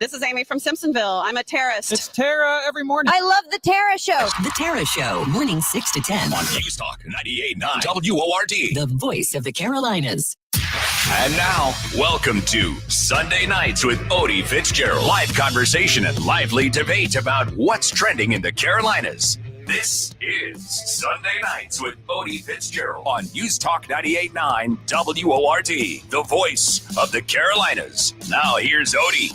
This is Amy from Simpsonville. I'm a terrorist. It's Tara every morning. I love the Tara Show. The Tara Show, morning 6 to 10. On News Talk 98.9 WORD. The voice of the Carolinas. And now, welcome to Sunday Nights with Odi Fitzgerald. Live conversation and lively debate about what's trending in the Carolinas. This is Sunday Nights with Odi Fitzgerald on News Talk 98.9 WORD. The voice of the Carolinas. Now here's Odi.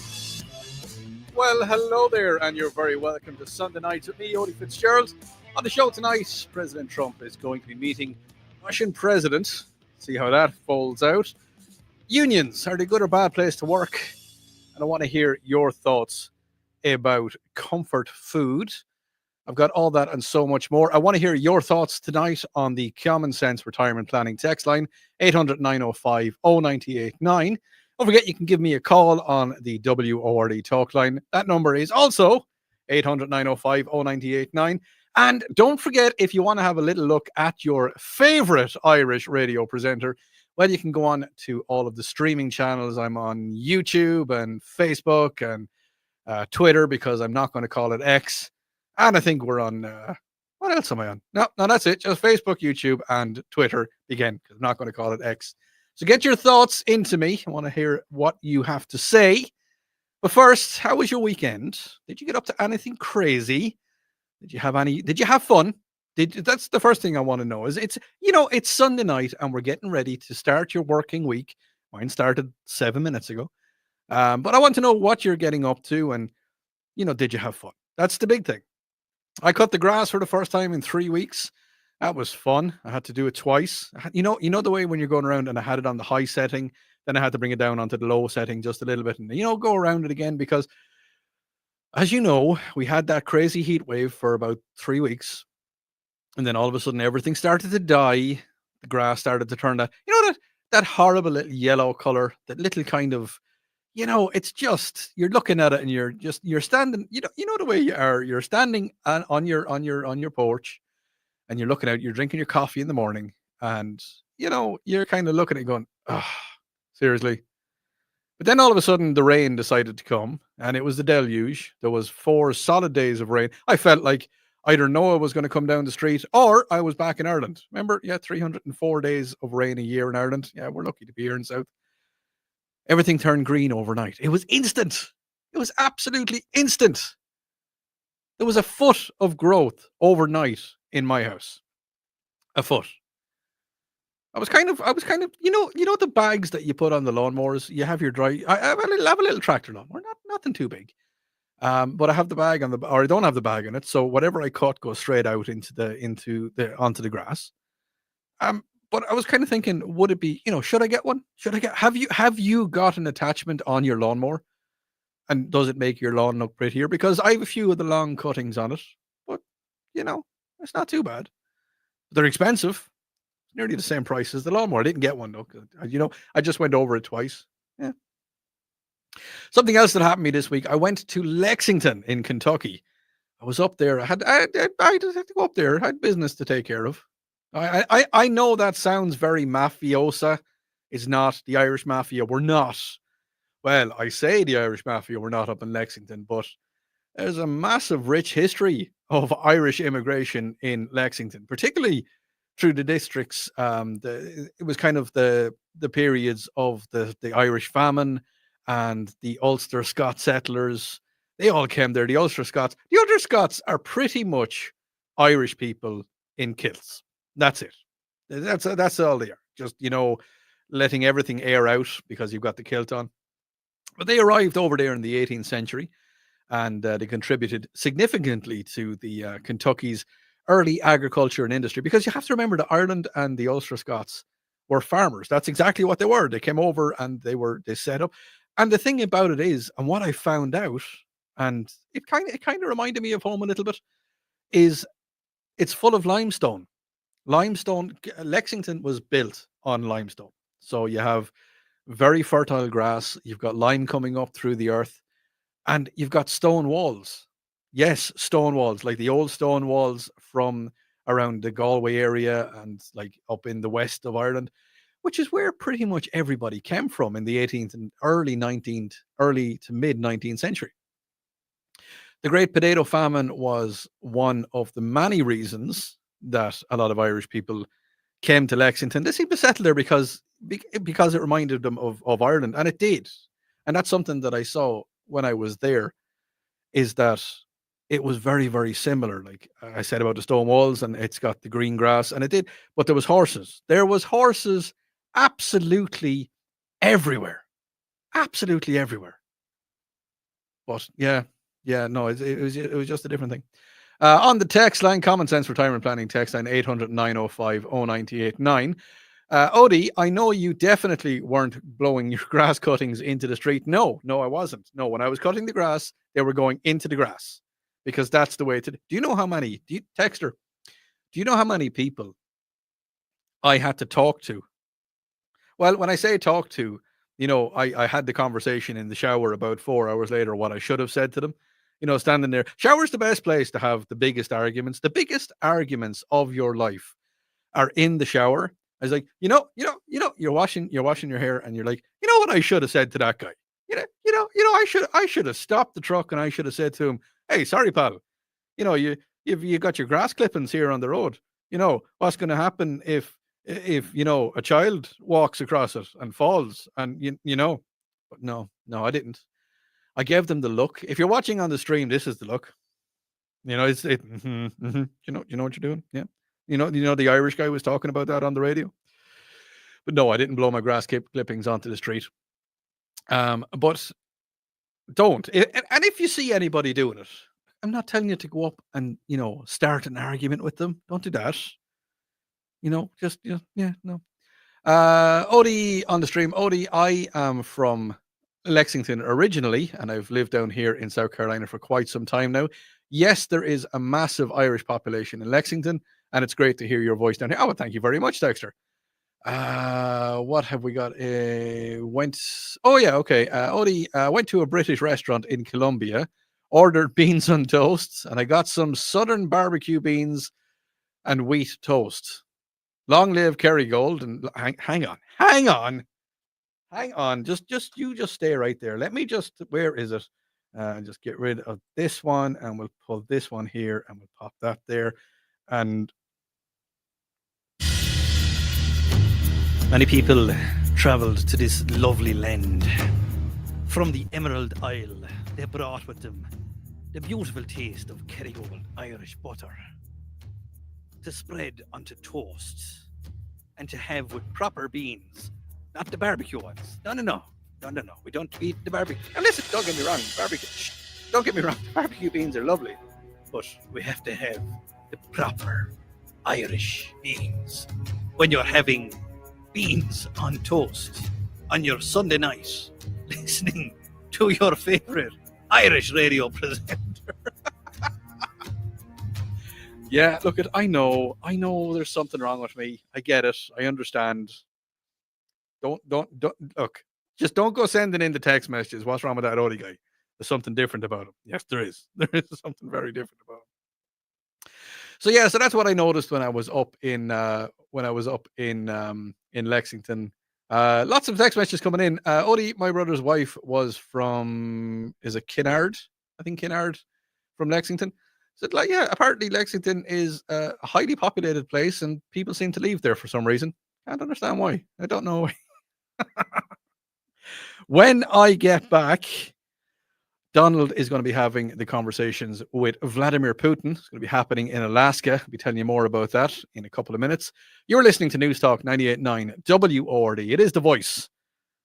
Well, hello there, and you're very welcome to Sunday Nights with me, Odi Fitzgerald. On the show tonight, President Trump is going to be meeting Russian President. See how that folds out. Unions, are they good or bad place to work? And I want to hear your thoughts about comfort food. I've got all that and so much more. I want to hear your thoughts tonight on the Common Sense Retirement Planning text line, 800-905-0989. Don't forget, you can give me a call on the WORD talk line. That number is also 800-905-0989. And don't forget, if you want to have a little look at your favorite Irish radio presenter, well, you can go on to all of the streaming channels. I'm on YouTube and Facebook and Twitter, because I'm not going to call it X. And I think we're on, what else am I on? No, that's it. Just Facebook, YouTube, and Twitter again, because I'm not going to call it X. So get your thoughts into me. I want to hear what you have to say. But first, how was your weekend? Did you get up to anything crazy? Did you have fun? That's the first thing I want to know. It's Sunday night and we're getting ready to start your working week. Mine started 7 minutes ago. But I want to know what you're getting up to and, did you have fun? That's the big thing. I cut the grass for the first time in 3 weeks. That was fun. I had to do it twice. You know the way when you're going around, and I had it on the high setting, then I had to bring it down onto the low setting just a little bit and, go around it again, because as you know, we had that crazy heat wave for about 3 weeks. And then all of a sudden everything started to die. The grass started to turn that horrible little yellow color, that little kind of, it's just, you're looking at it and you're standing, the way you are, you're standing on your porch and you're looking out, you're drinking your coffee in the morning and, you're kind of looking at it going, seriously. But then all of a sudden the rain decided to come and it was the deluge. There was 4 solid days of rain. I felt like either Noah was going to come down the street or I was back in Ireland. Remember? Yeah, 304 days of rain a year in Ireland. Yeah, we're lucky to be here in South. Everything turned green overnight. It was instant. It was absolutely instant. There was a foot of growth overnight in my house. A foot. I was kind of, the bags that you put on the lawnmowers. You have your dry. I have a little tractor lawnmower, nothing too big. But I have the bag or I don't have the bag in it. So whatever I cut goes straight out onto the grass. But I was kind of thinking, would it be, should I get one? Have you got an attachment on your lawnmower? And does it make your lawn look prettier? Because I have a few of the long cuttings on it, but it's not too bad. They're expensive. Nearly the same price as the lawnmower. I didn't get one though. I just went over it twice. Yeah. Something else that happened to me this week. I went to Lexington in Kentucky. I was up there. I just had to go up there. I had business to take care of. I know that sounds very mafiosa. It's not. The Irish Mafia, we're not. Well, I say the Irish Mafia, we're not up in Lexington, but there's a massive rich history of Irish immigration in Lexington, particularly through the districts. It was kind of the periods of the Irish famine and the Ulster Scot settlers. They all came there. The Ulster Scots are pretty much Irish people in kilts. That's it. That's all they are. Just, letting everything air out because you've got the kilt on. But they arrived over there in the 18th century and they contributed significantly to the Kentucky's early agriculture and industry, because you have to remember that Ireland and the Ulster Scots were farmers. That's exactly what they were. They came over and they set up. And the thing about it is, and what I found out, and it kind of reminded me of home a little bit, is it's full of limestone. Lexington was built on limestone. So you have very fertile grass. You've got lime coming up through the earth, and you've got stone walls. Yes, stone walls, like the old stone walls from around the Galway area and like up in the west of Ireland. which is where pretty much everybody came from in the 18th and early to mid 19th century. The Great Potato Famine was one of the many reasons that a lot of Irish people came to Lexington. They seemed to settle there because it reminded them of Ireland, and it did. And that's something that I saw when I was there, is that it was very, very similar. Like I said about the stone walls, and it's got the green grass, and it did. But there was horses. There was horses absolutely everywhere. Absolutely everywhere. But yeah, no, it was just a different thing. On the text line, Common Sense Retirement Planning text line 800 905 0989. Odi, I know you definitely weren't blowing your grass cuttings into the street. No, I wasn't. No, when I was cutting the grass, they were going into the grass because that's the way to. Do you know how many, Texter, do you know how many people I had to talk to? Well, when I say talk to, I had the conversation in the shower about 4 hours later, what I should have said to them. Standing there. Shower's the best place to have the biggest arguments. The biggest arguments of your life are in the shower. I was like, you're washing your hair, and you're like, you know what I should have said to that guy? I should have stopped the truck, and I should have said to him, hey, sorry, pal. You got your grass clippings here on the road. What's going to happen if a child walks across it and falls, and but no, I didn't. I gave them the look. If you're watching on the stream, this is the look. It's you know what you're doing. Yeah. The Irish guy was talking about that on the radio. But no, I didn't blow my grass clippings onto the street. But don't. And if you see anybody doing it, I'm not telling you to go up and, start an argument with them. Don't do that. No. Odi on the stream. Odi, I am from Lexington originally, and I've lived down here in South Carolina for quite some time now. Yes, there is a massive Irish population in Lexington, and it's great to hear your voice down here. Oh, well, thank you very much, Dexter. What have we got? Okay. Odi went to a British restaurant in Colombia, ordered beans on toast, and I got some southern barbecue beans and wheat toast. Long live Kerrygold. And hang on. Just stay right there. Let me where is it? Just get rid of this one, and we'll pull this one here, and we'll pop that there. And many people traveled to this lovely land. From the Emerald Isle, they brought with them the beautiful taste of Kerrygold Irish butter to spread onto toast and to have with proper beans, not the barbecue ones. No. We don't eat the barbecue. And listen, don't get me wrong, don't get me wrong, barbecue beans are lovely, but we have to have the proper Irish beans when you're having beans on toast on your Sunday night, listening to your favorite Irish radio presenter. Yeah, look, I know there's something wrong with me. I get it. I understand. Don't look. Just don't go sending in the text messages. What's wrong with that Odi guy? There's something different about him. Yes, there is. There is something very different about him. So that's what I noticed when I was up in Lexington. Lots of text messages coming in. Odi, my brother's wife, was from Kinnard? I think Kinnard, from Lexington. So apparently Lexington is a highly populated place, and people seem to leave there for some reason. Can't understand why. I don't know why. When I get back, Donald is going to be having the conversations with Vladimir Putin. It's going to be happening in Alaska. I'll be telling you more about that in a couple of minutes. You're listening to News Talk 98.9 WORD. It is the voice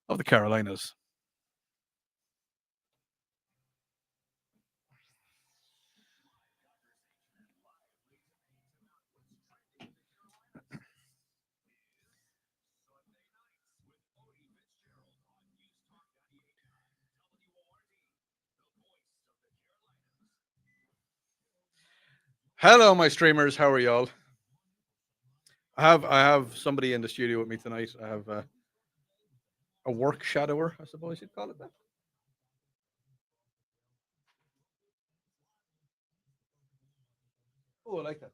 of the Carolinas. Hello, my streamers. How are y'all? I have somebody in the studio with me tonight. I have a work shadower, I suppose you'd call it that. Oh, I like that.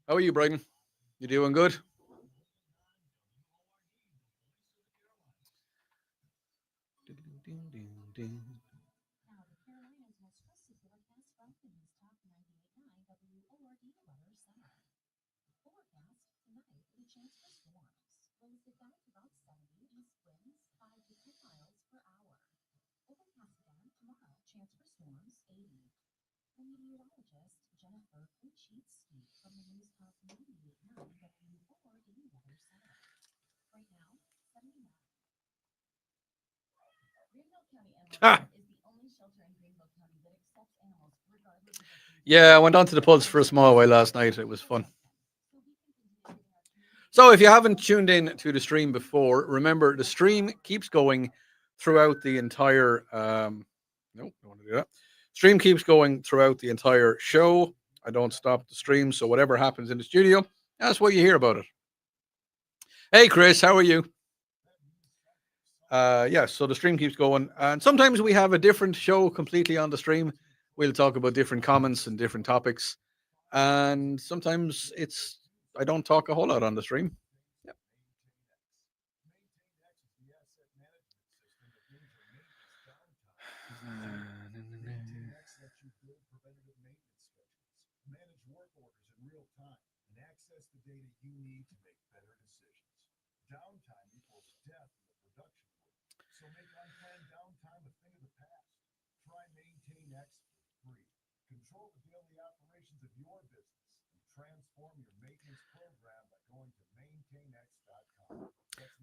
How are you, Brighton? You doing good? Ha! Yeah, I went on to the pubs for a small while last night. It was fun. So if you haven't tuned in to the stream before, remember the stream keeps going throughout the entire no, don't want to do that. Stream keeps going throughout the entire show. I don't stop the stream, so whatever happens in the studio, that's what you hear about it. Hey Chris, how are you? Yeah, so the stream keeps going, and sometimes we have a different show completely on the stream. We'll talk about different comments and different topics, and sometimes I don't talk a whole lot on the stream. Yeah.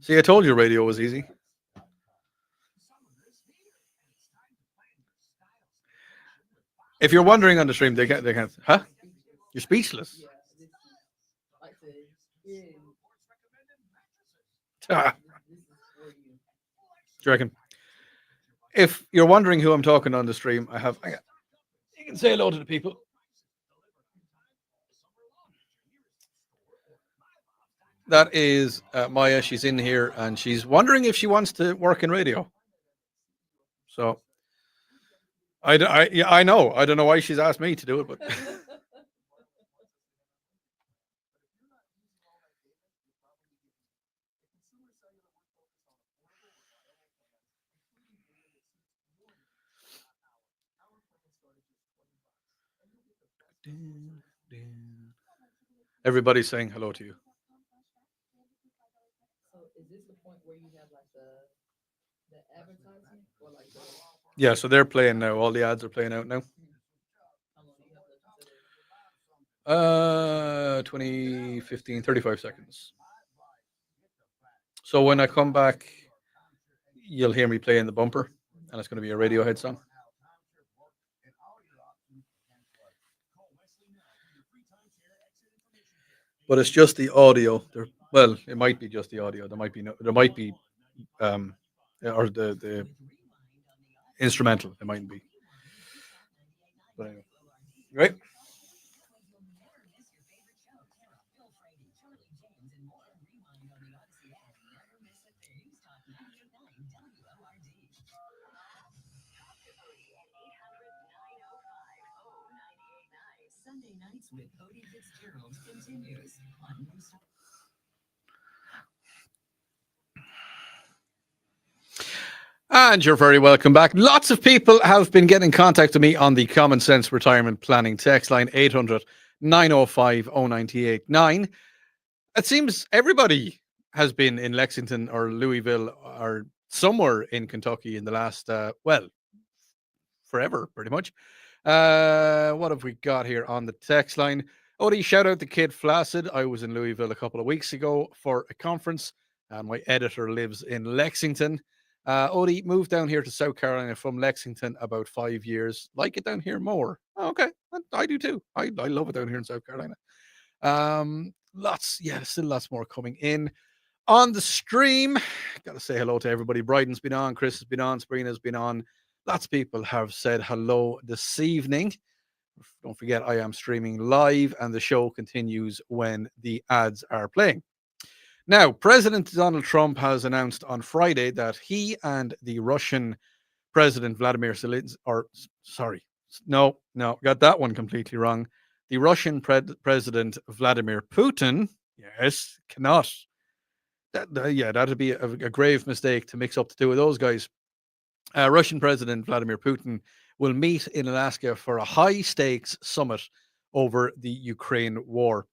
See, I told you radio was easy. If you're wondering on the stream, they can't. Huh? You're speechless. Ah. Do you reckon? If you're wondering who I'm talking on the stream, you can say hello to the people. That is Maya. She's in here and she's wondering if she wants to work in radio. So I know. I don't know why she's asked me to do it, but everybody's saying hello to you. So is this the point where you have like the advertisement or like the Yeah, so they're playing now. All the ads are playing out now. how long do you have left until 2015, 35 seconds. So when I come back, you'll hear me playing the bumper, and it's going to be a Radiohead song. But it's just the audio. Well, it might be just the audio. There might be or the instrumental. It mightn't be. But anyway, right? Sunday nights with Odi Fitzgerald continues on News. And you're very welcome back. Lots of people have been getting in contact with me on the Common Sense Retirement Planning text line 800 905 0989. It seems everybody has been in Lexington or Louisville or somewhere in Kentucky in the last, forever, pretty much. What have we got here on the text line? Odie, shout out to Kid Flaccid. I was in Louisville a couple of weeks ago for a conference, and my editor lives in Lexington. Odie moved down here to South Carolina from Lexington about 5 years. Like it down here more. Okay, I do too. I love it down here in South Carolina. Still lots more coming in on the stream. Got to say hello to everybody. Bryden's been on, Chris has been on, Sabrina's been on. Lots of people have said hello this evening. Don't forget, I am streaming live, and the show continues when the ads are playing. Now, President Donald Trump has announced on Friday that he and the Russian President Vladimir Zelensky, got that one completely wrong. the Russian President Vladimir Putin, yes, cannot. That'd be a grave mistake to mix up the two of those guys. Russian President Vladimir Putin will meet in Alaska for a high-stakes summit over the Ukraine war.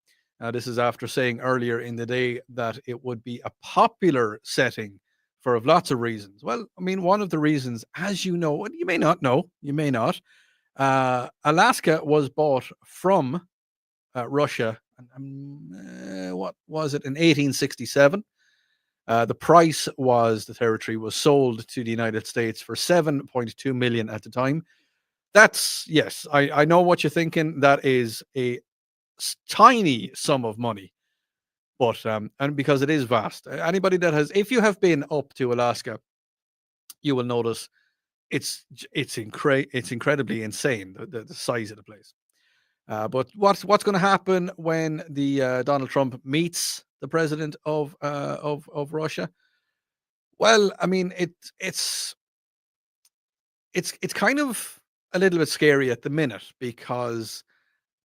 This is after saying earlier in the day that it would be a popular setting for lots of reasons. Well, I mean, one of the reasons, as you know, and you may not know, you may not, Alaska was bought from Russia. What was it in 1867? The price was the territory was sold to the United States for $7.2 million at the time. That's, yes, I know what you're thinking. That is a tiny sum of money, but and because it is vast. Anybody that has, if you have been up to Alaska, you will notice it's incredibly insane, the size of the place. But what's going to happen when the Donald Trump meets the president of Russia? Well, I mean, it's kind of a little bit scary at the minute because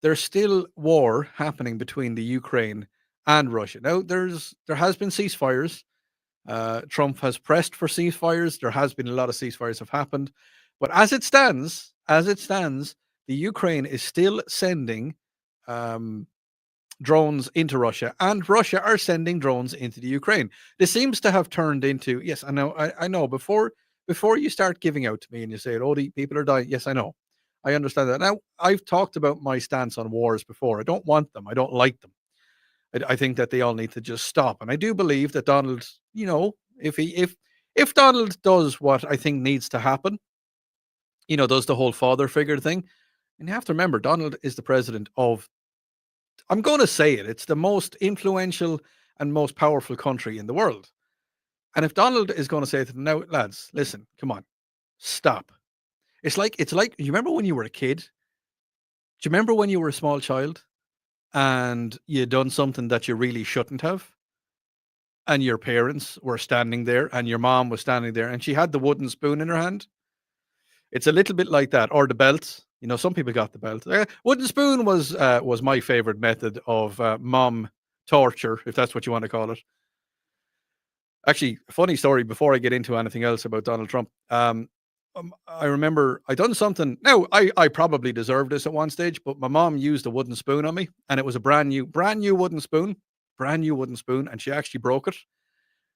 there's still war happening between the Ukraine and Russia. Now, there has been ceasefires. Trump has pressed for ceasefires. There has been a lot of ceasefires have happened, but as it stands, the Ukraine is still sending drones into Russia, and Russia are sending drones into the Ukraine. This seems to have turned into, yes, I know. Before you start giving out to me and you say, "Oh, people are dying," yes, I know, I understand that. Now, I've talked about my stance on wars before. I don't want them. I don't like them. I think that they all need to just stop. And I do believe that Donald, if Donald does what I think needs to happen, does the whole father figure thing. And you have to remember, Donald is the president of, I'm going to say it, it's the most influential and most powerful country in the world. And if Donald is going to say to them, now, lads, listen, come on, stop. It's like, you remember when you were a kid? Do you remember when you were a small child and you done something that you really shouldn't have? And your parents were standing there and your mom was standing there and she had the wooden spoon in her hand? It's a little bit like that, or the belt. Some people got the belt. Wooden spoon was my favorite method of mom torture, if that's what you want to call it. Actually, funny story before I get into anything else about Donald Trump. I remember I done something. Now, I probably deserved this at one stage, but my mom used a wooden spoon on me, and it was a brand new wooden spoon, and she actually broke it,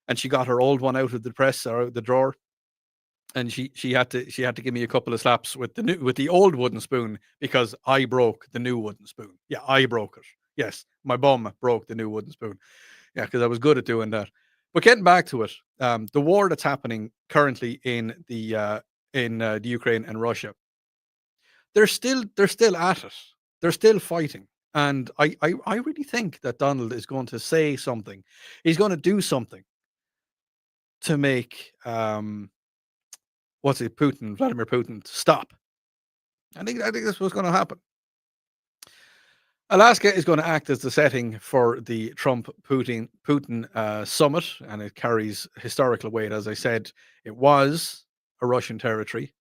and she got her old one out of the press or out of the drawer. And she had to give me a couple of slaps with the old wooden spoon because I broke the new wooden spoon. Yeah, I broke it. Yes, my bum broke the new wooden spoon. Yeah, because I was good at doing that. But getting back to it, the war that's happening currently in the Ukraine and Russia, they're still at it. They're still fighting, and I really think that Donald is going to say something. He's going to do something to make Vladimir Putin, stop. I think that's what's going to happen. Alaska is going to act as the setting for the Trump-Putin summit, and it carries historical weight. As I said, it was a Russian territory,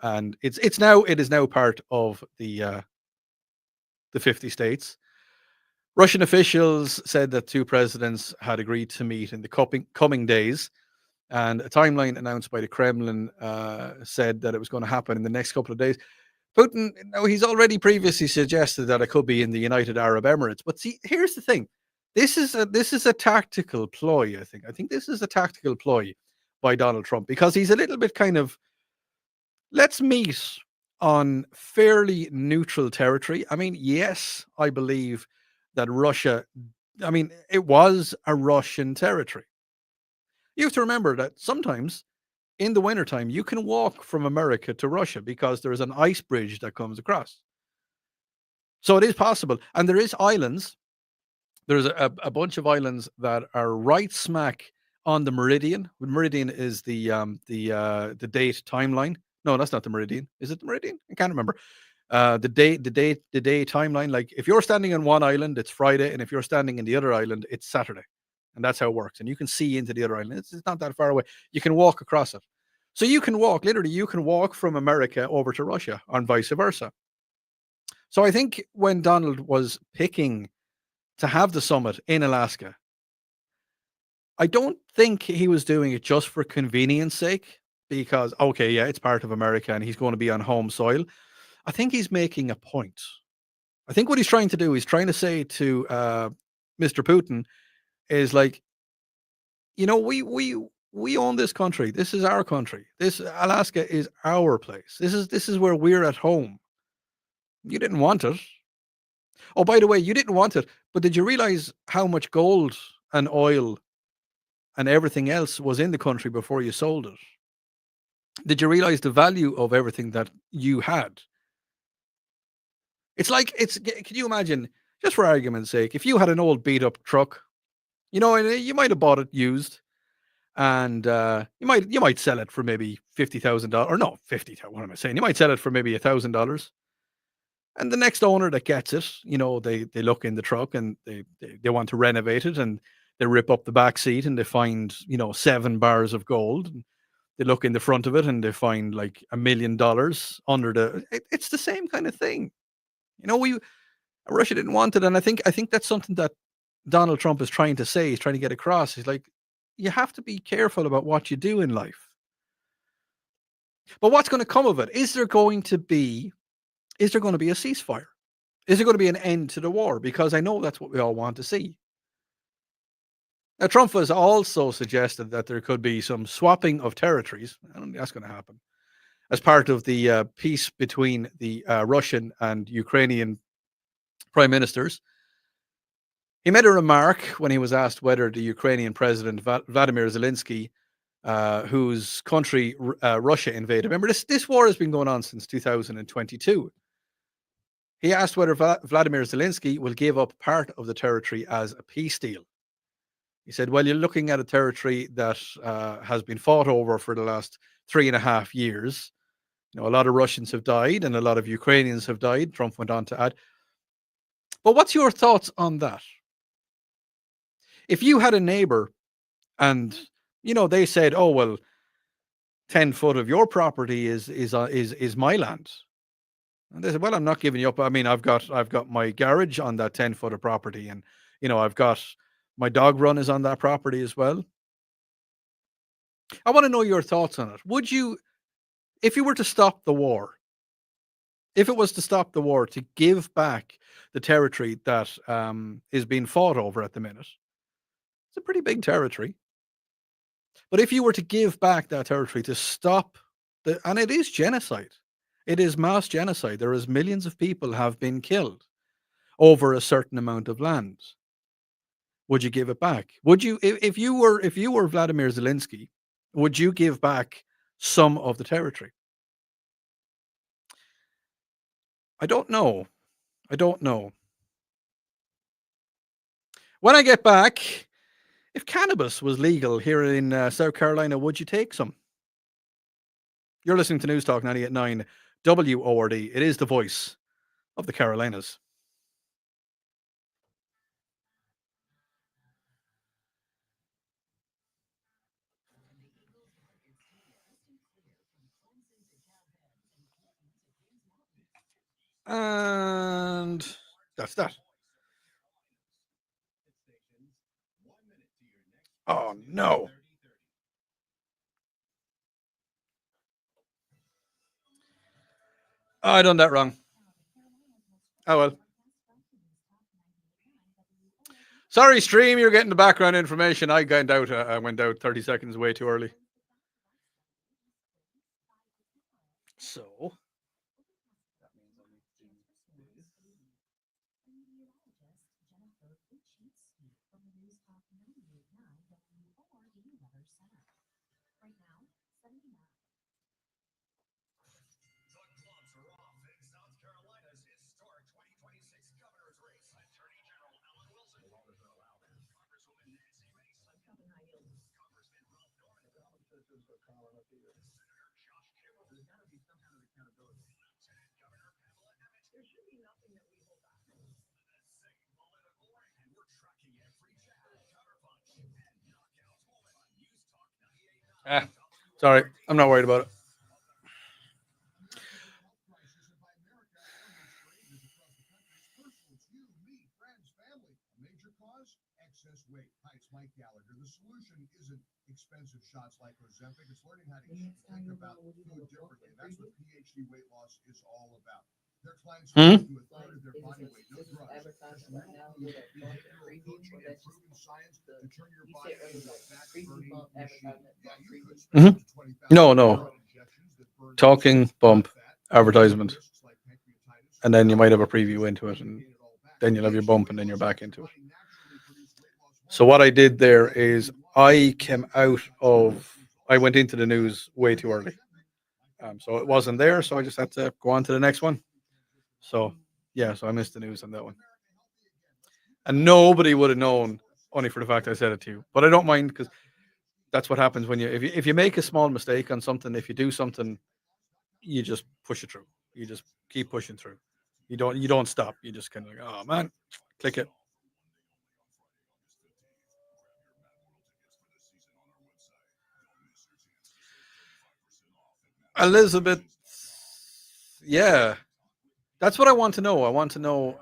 and it is now part of the 50 states. Russian officials said that two presidents had agreed to meet in the coming days. And a timeline announced by the Kremlin said that it was going to happen in the next couple of days. Putin, he's already previously suggested that it could be in the United Arab Emirates. But see, here's the thing: this is a tactical ploy. I think this is a tactical ploy by Donald Trump, because he's a little bit kind of, let's meet on fairly neutral territory. I mean, yes, I believe that Russia. I mean, it was a Russian territory. You have to remember that sometimes in the wintertime, you can walk from America to Russia because there is an ice bridge that comes across. So it is possible. And there is islands. There's a bunch of islands that are right smack on the meridian. The meridian is the date timeline. No, that's not the meridian. Is it the meridian? I can't remember. The day timeline. Like if you're standing on one island, it's Friday. And if you're standing in the other island, it's Saturday. And that's how it works. And you can see into the other island. It's not that far away. You can walk across it. So you can walk from America over to Russia and vice versa. So I think when Donald was picking to have the summit in Alaska, I don't think he was doing it just for convenience sake because, okay, yeah, it's part of America and he's going to be on home soil. I think he's making a point. I think what he's trying to do, he's trying to say to Mr. Putin is like, we own this country. This is our country. This Alaska is our place. This is where we're at home. You didn't want it. Oh, by the way, you didn't want it, but did you realize how much gold and oil and everything else was in the country before you sold it? Did you realize the value of everything that you had? It's like can you imagine, just for argument's sake, if you had an old beat up truck, and you might have bought it used, and you might sell it for maybe $50,000, or no, 50. What am I saying? You might sell it for maybe $1,000. And the next owner that gets it, they look in the truck and they want to renovate it, and they rip up the back seat and they find 7 bars of gold. And they look in the front of it and they find like $1 million under the. It's the same kind of thing. Russia didn't want it, and I think that's something that Donald Trump is trying to say. He's trying to get across. He's like, you have to be careful about what you do in life. But what's going to come of it? Is there going to be a ceasefire? Is there going to be an end to the war? Because I know that's what we all want to see. Now, Trump has also suggested that there could be some swapping of territories. I don't think that's going to happen as part of the peace between the Russian and Ukrainian prime ministers. He made a remark when he was asked whether the Ukrainian president, Vladimir Zelensky, whose country Russia invaded. Remember, this war has been going on since 2022. He asked whether Vladimir Zelensky will give up part of the territory as a peace deal. He said, well, you're looking at a territory that has been fought over for the last 3.5 years. A lot of Russians have died and a lot of Ukrainians have died, Trump went on to add. But what's your thoughts on that? If you had a neighbor and, they said, oh, well, 10 foot of your property is my land. And they said, well, I'm not giving you up. I mean, I've got my garage on that 10 foot of property, and I've got my dog run is on that property as well. I want to know your thoughts on it. Would you, if you were to stop the war, if it was to stop the war, to give back the territory that is being fought over at the minute? It's a pretty big territory. But if you were to give back that territory to stop and it is genocide. It is mass genocide. There is millions of people have been killed over a certain amount of land. Would you give it back? Would you, if you were Vladimir Zelensky, would you give back some of the territory? I don't know. When I get back, if cannabis was legal here in South Carolina, would you take some? You're listening to News Talk 98.9 WORD. It is the voice of the Carolinas. And that's that. Oh, no. Oh, I done that wrong. Oh, well. Sorry, stream, you're getting the background information. I went out 30 seconds way too early. So. Sorry, I'm not worried about it. expensive shots like Ozempic. It's learning how to The next time think you're about going, would you food do a differently. book That's what preview? PhD weight loss is all about. Their clients Hmm? do a Like, third of their is body this weight, no this is drugs. advertising right now with a bump and preview, or Coaching and that's just proven science the, to turn your you body said earlier, into a like, fat preview burning bump machine. advertisement, Yeah, bump you could preview. spend Mhm. up to $20,000 No, no. injections that burn Talking bump fat, advertisement, risks like pancreatitis, and then you might have a preview into it, and then you'll have your bump, and then you're back into it. So what I did there is I went into the news way too early. So it wasn't there, so I just had to go on to the next one. So yeah, so I missed the news on that one. And nobody would have known, only for the fact I said it to you. But I don't mind, because that's what happens when if you make a small mistake on something, if you do something, you just push it through. You just keep pushing through. You don't stop. You just kind of like, oh man, click it. Elizabeth, yeah, that's what I want to know. I want to know.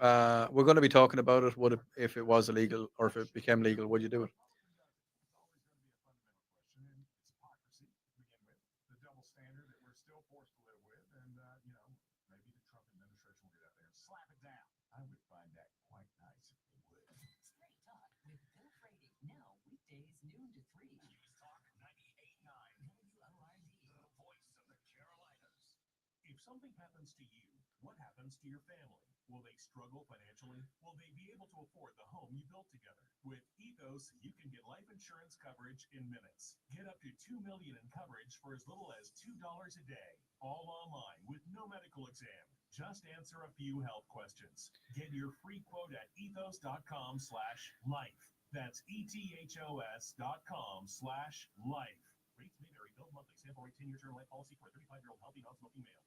We're going to be talking about it. Would it, if it was illegal or if it became legal, would you do it? Straight Talk with Bill Frady. Now weekdays noon to 3. Talk 98.9 WORD. The voice of the Carolinas. If something happens to you, what happens to your family? Will they struggle financially? Will they be able to afford the home you built together? With Ethos, you can get life insurance coverage in minutes. Get up to $2 million in coverage for as little as $2 a day. All online with no medical exam. Just answer a few health questions. Get your free quote at ethos.com/life. That's ethos.com/life. Rates may vary. Bill monthly. Sample rate 10-year term life policy for a 35-year-old healthy non-smoking male.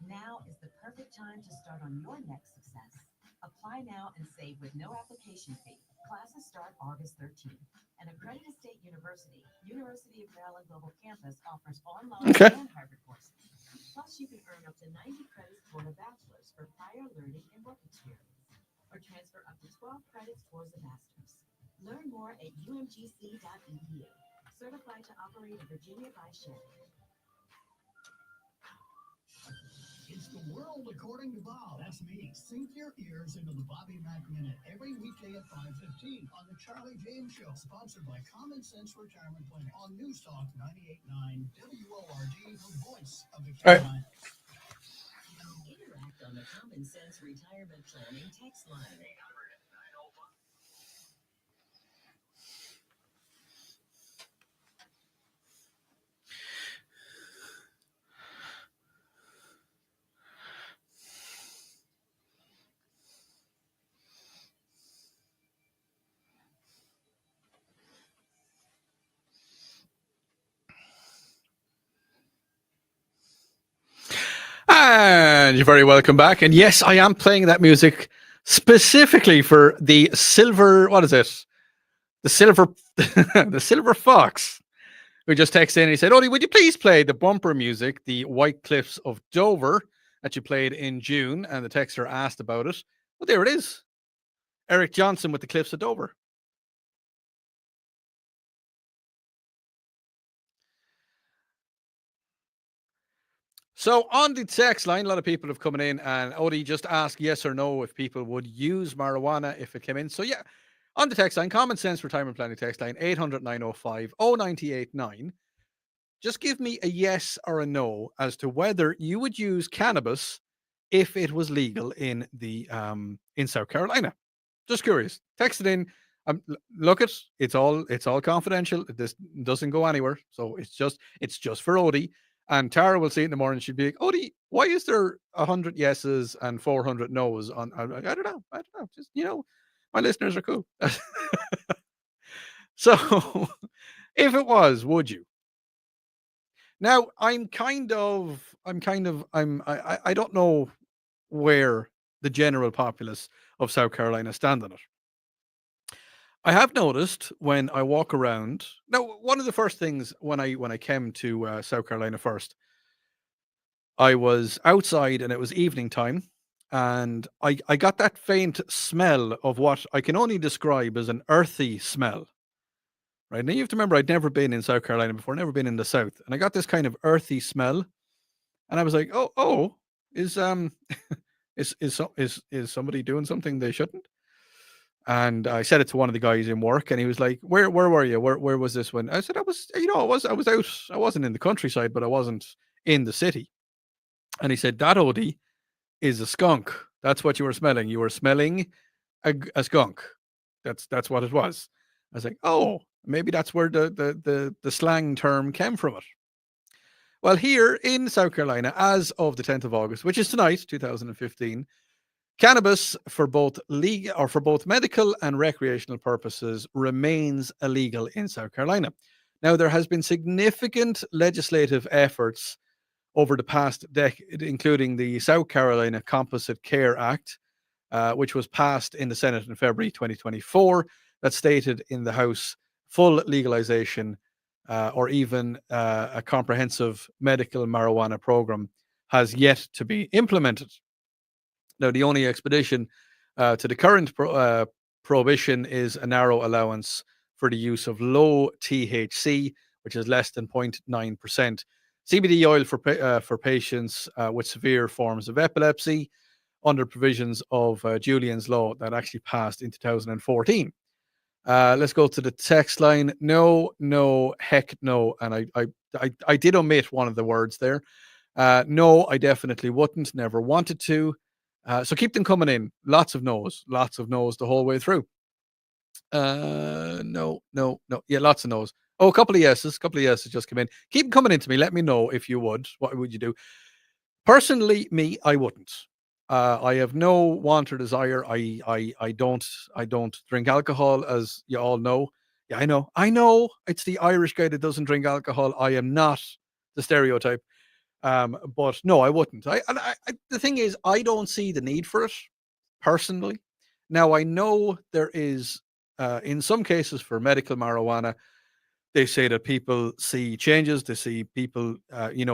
Now is the perfect time to start on your next success. Apply now and save with no application fee. Classes start August 13th. An accredited state university, University of Maryland Global Campus, offers online Okay. and hybrid courses. Plus, you can earn up to 90 credits toward a bachelor's for prior learning and work experience, or transfer up to 12 credits towards a master's. Learn more at umgc.edu. Certified to operate in Virginia by Shell. It's the world according to Bob. That's me. Sink your ears into the Bobby Mack Minute every weekday at 5:15 on the Charlie James Show, sponsored by Common Sense Retirement Planning on News Talk 98.9 WORD, the voice of the All right. Carolinas. Interact on the Common Sense Retirement Planning text line. And you're very welcome back. And yes, I am playing that music specifically for the silver. What is it? The silver, the silver fox, who just texted in and he said, "Odi, would you please play the bumper music, the White Cliffs of Dover, that you played in June?" And the texter asked about it. Well, there it is. Eric Johnson with the Cliffs of Dover. So on the text line, a lot of people have come in, and Odie just asked yes or no if people would use marijuana if it came in. So yeah, on the text line, Common Sense Retirement Planning text line, 800-905-0989. Just give me a yes or a no as to whether you would use cannabis if it was legal in the in South Carolina. Just curious. Text it in. Look, it's all confidential. This doesn't go anywhere. So it's just for Odie. And Tara will see it in the morning. She'd be like, "Odie, why is there 100 yeses and 400 nos on?" I'm like, I don't know. Just my listeners are cool. So, if it was, would you? Now, I don't know where the general populace of South Carolina stand on it. I have noticed when I walk around. Now, one of the first things when I came to South Carolina first, I was outside and it was evening time, and I got that faint smell of what I can only describe as an earthy smell. right? Now you have to remember, I'd never been in South Carolina before, never been in the South, and I got this kind of earthy smell, and I was like, oh, is is somebody doing something they shouldn't? And I said it to one of the guys in work, and he was like, "Where were you? Where was this one?" I said, "I was, I was out. I wasn't in the countryside, but I wasn't in the city." And he said, "That Odie is a skunk. That's what you were smelling. You were smelling a skunk. That's what it was." I was like, "Oh, maybe that's where the slang term came from it." Well, here in South Carolina, as of the 10th of August, which is tonight, 2015, cannabis for both legal or for both medical and recreational purposes remains illegal in South Carolina. Now, there has been significant legislative efforts over the past decade, including the South Carolina Composite Care Act, which was passed in the Senate in February 2024, that stated in the House full legalization or even a comprehensive medical marijuana program has yet to be implemented. Now, the only expedition to the current prohibition is a narrow allowance for the use of low THC, which is less than 0.9%, CBD oil for patients with severe forms of epilepsy under provisions of Julian's Law that actually passed in 2014. Let's go to the text line. No, heck no. And I did omit one of the words there. No, I definitely wouldn't, never wanted to. So keep them coming in. Lots of no's the whole way through. No. Yeah, lots of no's. Oh, a couple of yeses just come in. Keep them coming in to me. Let me know if you would. What would you do? Personally, me, I wouldn't. I have no want or desire. I don't drink alcohol, as you all know. Yeah, I know. It's the Irish guy that doesn't drink alcohol. I am not the stereotype. But no, I wouldn't. The thing is, I don't see the need for it personally. Now, I know there is, in some cases for medical marijuana, they say that people see changes. They see people,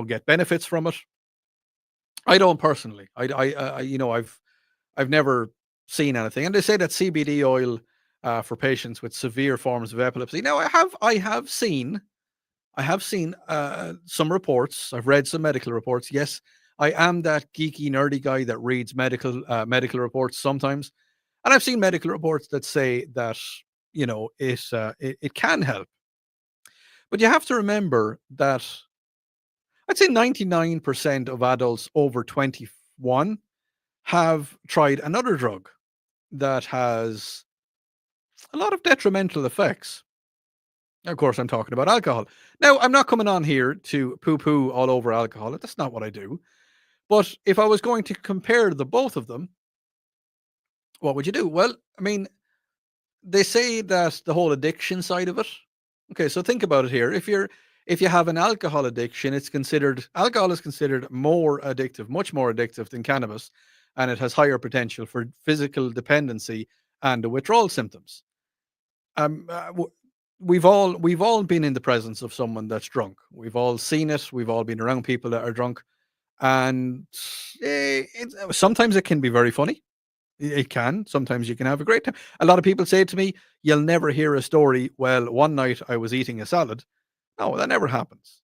get benefits from it. I don't personally. I've never seen anything, and they say that CBD oil for patients with severe forms of epilepsy. Now, I have seen some reports. I've read some medical reports. Yes, I am that geeky, nerdy guy that reads medical reports sometimes, and I've seen medical reports that say that it can help. But you have to remember that I'd say 99% of adults over 21 have tried another drug that has a lot of detrimental effects. Of course, I'm talking about alcohol. Now, I'm not coming on here to poo-poo all over alcohol. That's not what I do. But if I was going to compare the both of them, what would you do? Well, I mean, they say that the whole addiction side of it. Okay, so think about it here. If you have an alcohol addiction, alcohol is considered more addictive, much more addictive than cannabis, and it has higher potential for physical dependency and the withdrawal symptoms. We've all been in the presence of someone that's drunk. We've all seen it. We've all been around people that are drunk, and sometimes it can be very funny. It can. Sometimes you can have a great time. A lot of people say to me, "You'll never hear a story." Well, one night I was eating a salad. No, that never happens.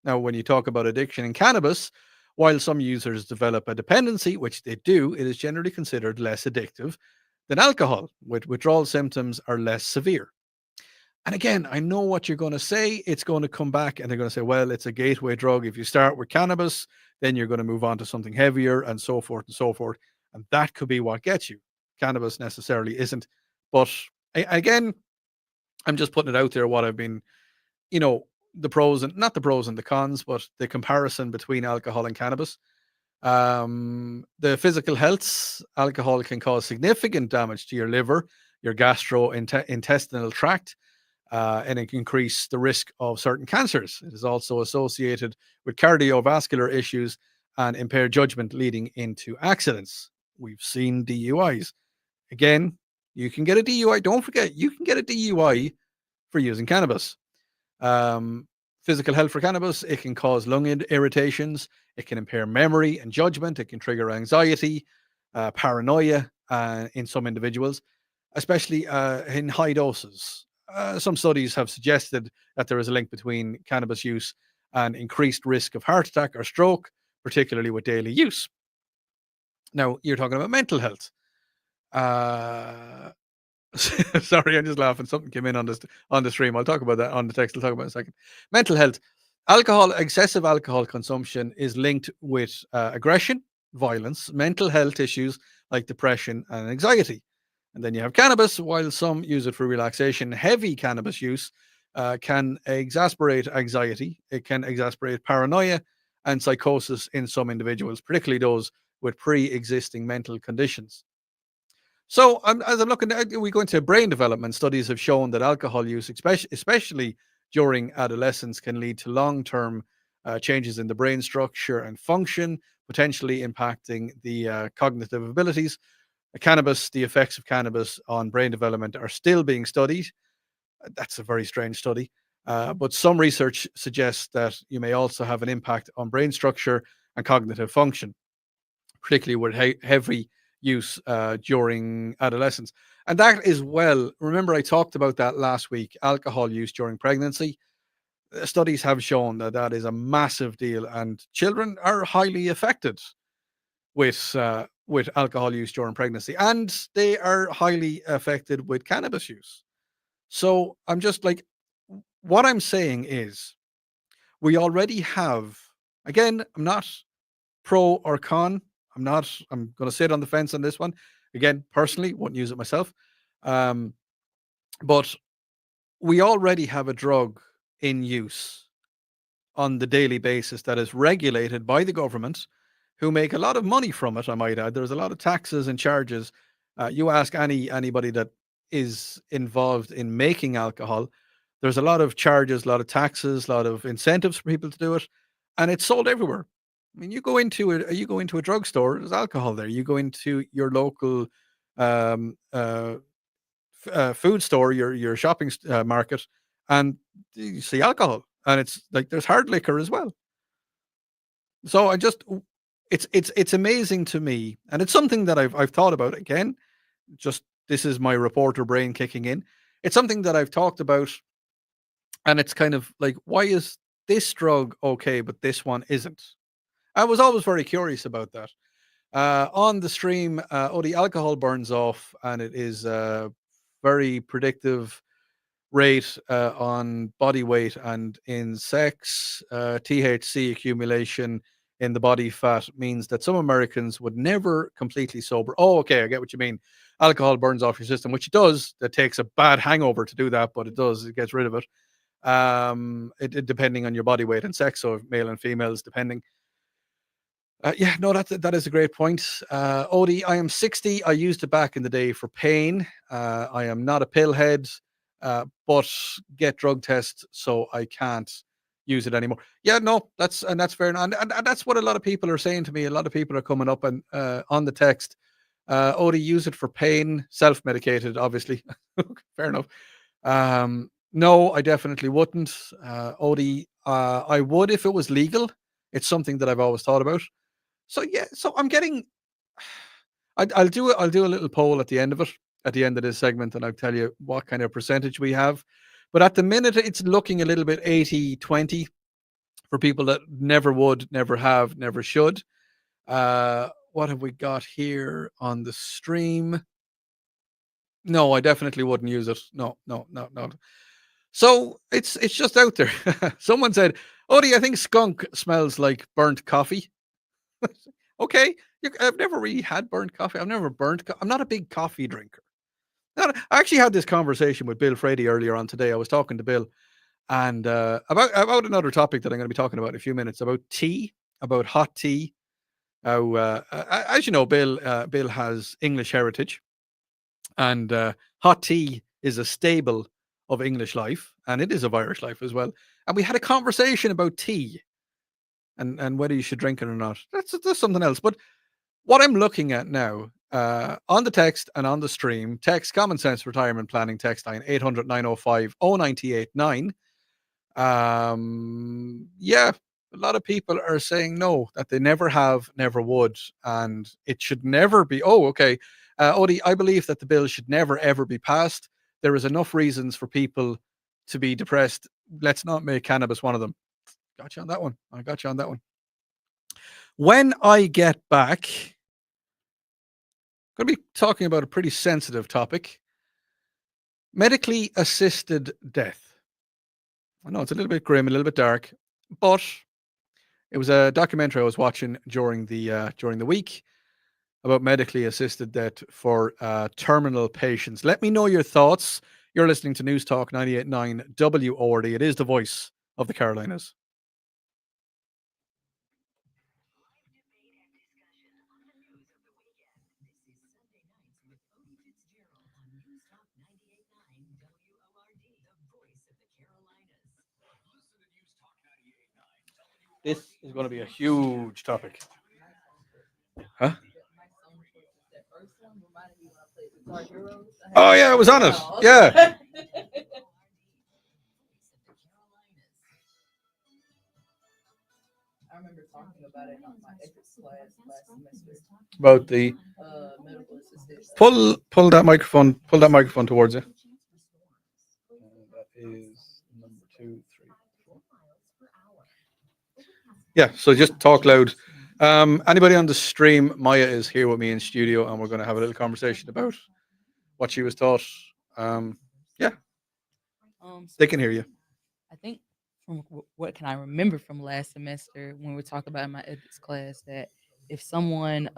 Now, when you talk about addiction in cannabis, while some users develop a dependency, which they do, it is generally considered less addictive than alcohol, with withdrawal symptoms are less severe. And again, I know what you're going to say. It's going to come back and they're going to say, well, it's a gateway drug. If you start with cannabis, then you're going to move on to something heavier and so forth and so forth. And that could be what gets you. Cannabis necessarily isn't. But again, I'm just putting it out there what I've been, the pros and not the pros and the cons, but the comparison between alcohol and cannabis. The physical health, alcohol can cause significant damage to your liver, your gastrointestinal tract, and it can increase the risk of certain cancers. It is also associated with cardiovascular issues and impaired judgment, leading into accidents. We've seen DUIs. Again, you can get a DUI. Don't forget, you can get a DUI for using cannabis. Physical health for cannabis, it can cause lung irritations. It can impair memory and judgment. It can trigger anxiety, paranoia in some individuals, especially in high doses. some studies have suggested that there is a link between cannabis use and increased risk of heart attack or stroke, particularly with daily use. Now, you're talking about mental health. Sorry, I'm just laughing. Something came in on the stream. I'll talk about that on the text. I'll talk about it in a second. Mental health. Excessive alcohol consumption is linked with aggression, violence, mental health issues like depression and anxiety. And then you have cannabis. While some use it for relaxation, heavy cannabis use can exacerbate anxiety. It can exacerbate paranoia and psychosis in some individuals, particularly those with pre-existing mental conditions. So, as I'm looking at, we go into brain development. Studies have shown that alcohol use, especially during adolescence, can lead to long-term changes in the brain structure and function, potentially impacting the cognitive abilities. The effects of cannabis on brain development are still being studied. That's a very strange study. But some research suggests that you may also have an impact on brain structure and cognitive function, particularly with heavy use during adolescence. And that is remember I talked about that last week, alcohol use during pregnancy. Studies have shown that that is a massive deal, and children are highly affected with alcohol use during pregnancy, and they are highly affected with cannabis use. So I'm just like, what I'm saying is, we already have, again, I'm not pro or con. I'm going to sit on the fence on this one. Again, personally, wouldn't use it myself. But we already have a drug in use on the daily basis that is regulated by the government, who make a lot of money from it, I might add. There's a lot of taxes and charges. You ask anybody that is involved in making alcohol, there's a lot of charges, a lot of taxes, a lot of incentives for people to do it, and it's sold everywhere. I mean, you go into a drugstore, there's alcohol there. You go into your local food store, your shopping market, and you see alcohol, and it's like there's hard liquor as well. So it's amazing to me, and it's something that I've thought about. Again, just this is my reporter brain kicking in. It's something that I've talked about, and it's kind of like, why is this drug okay, but this one isn't? I was always very curious about that. On the stream, the alcohol burns off, and it is a very predictive rate on body weight and in sex. THC accumulation in the body fat means that some Americans would never completely sober. Oh, okay, I get what you mean. Alcohol burns off your system, which it does. That takes a bad hangover to do that, but it does. It gets rid of it. Depending on your body weight and sex, so male and females, depending. Yeah, no, that is a great point. Odi, I am 60. I used it back in the day for pain. I am not a pillhead, but get drug tests, so I can't use it anymore. Yeah, no, that's fair enough. And that's what a lot of people are saying to me. A lot of people are coming up and on the text. Odi, use it for pain, self-medicated, obviously. Fair enough. No, I definitely wouldn't. Odi, I would if it was legal. It's something that I've always thought about. So yeah, so I'm getting. I'll do a little poll at the end of it, at the end of this segment, and I'll tell you what kind of percentage we have. But at the minute, it's looking a little bit 80-20 for people that never would, never have, never should. What have we got here on the stream? No, I definitely wouldn't use it. No. So it's just out there. Someone said, "Odie, I think skunk smells like burnt coffee." Okay, I've never really had burnt coffee. I'm not a big coffee drinker. I actually had this conversation with Bill Frady earlier on today. I was talking to Bill and about another topic that I'm going to be talking about in a few minutes, about tea, about hot tea. As you know, Bill has English heritage, and hot tea is a staple of English life, and it is of Irish life as well. And we had a conversation about tea and whether you should drink it or not. That's something else. But what I'm looking at now, on the text and on the stream, text Common Sense Retirement Planning text line 800-905-0989. Yeah, a lot of people are saying no, that they never have, never would, and it should never be. Oh, okay. Odie, I believe that the bill should never ever be passed. there is enough reasons for people to be depressed. Let's not make cannabis one of them. Got you on that one. I got you on that one. When I get back, I'm going to be talking about a pretty sensitive topic: medically assisted death. I know it's a little bit grim, a little bit dark, but it was a documentary I was watching during the week about medically assisted death for terminal patients. Let me know your thoughts. You're listening to News Talk 98.9 WORD. It is the voice of the Carolinas. This is going to be a huge topic. Huh? Oh, yeah, it was on it. Yeah. I remember talking about it on my ethics class last semester. About the Medical assistant. pull that microphone towards you. That is number 2, 3, 4. Yeah, so just talk loud. Anybody on the stream, Maya is here with me in studio, and we're going to have a little conversation about what she was taught. Yeah, they can hear you. I think from what can I remember from last semester when we were talking about in my ethics class that if someone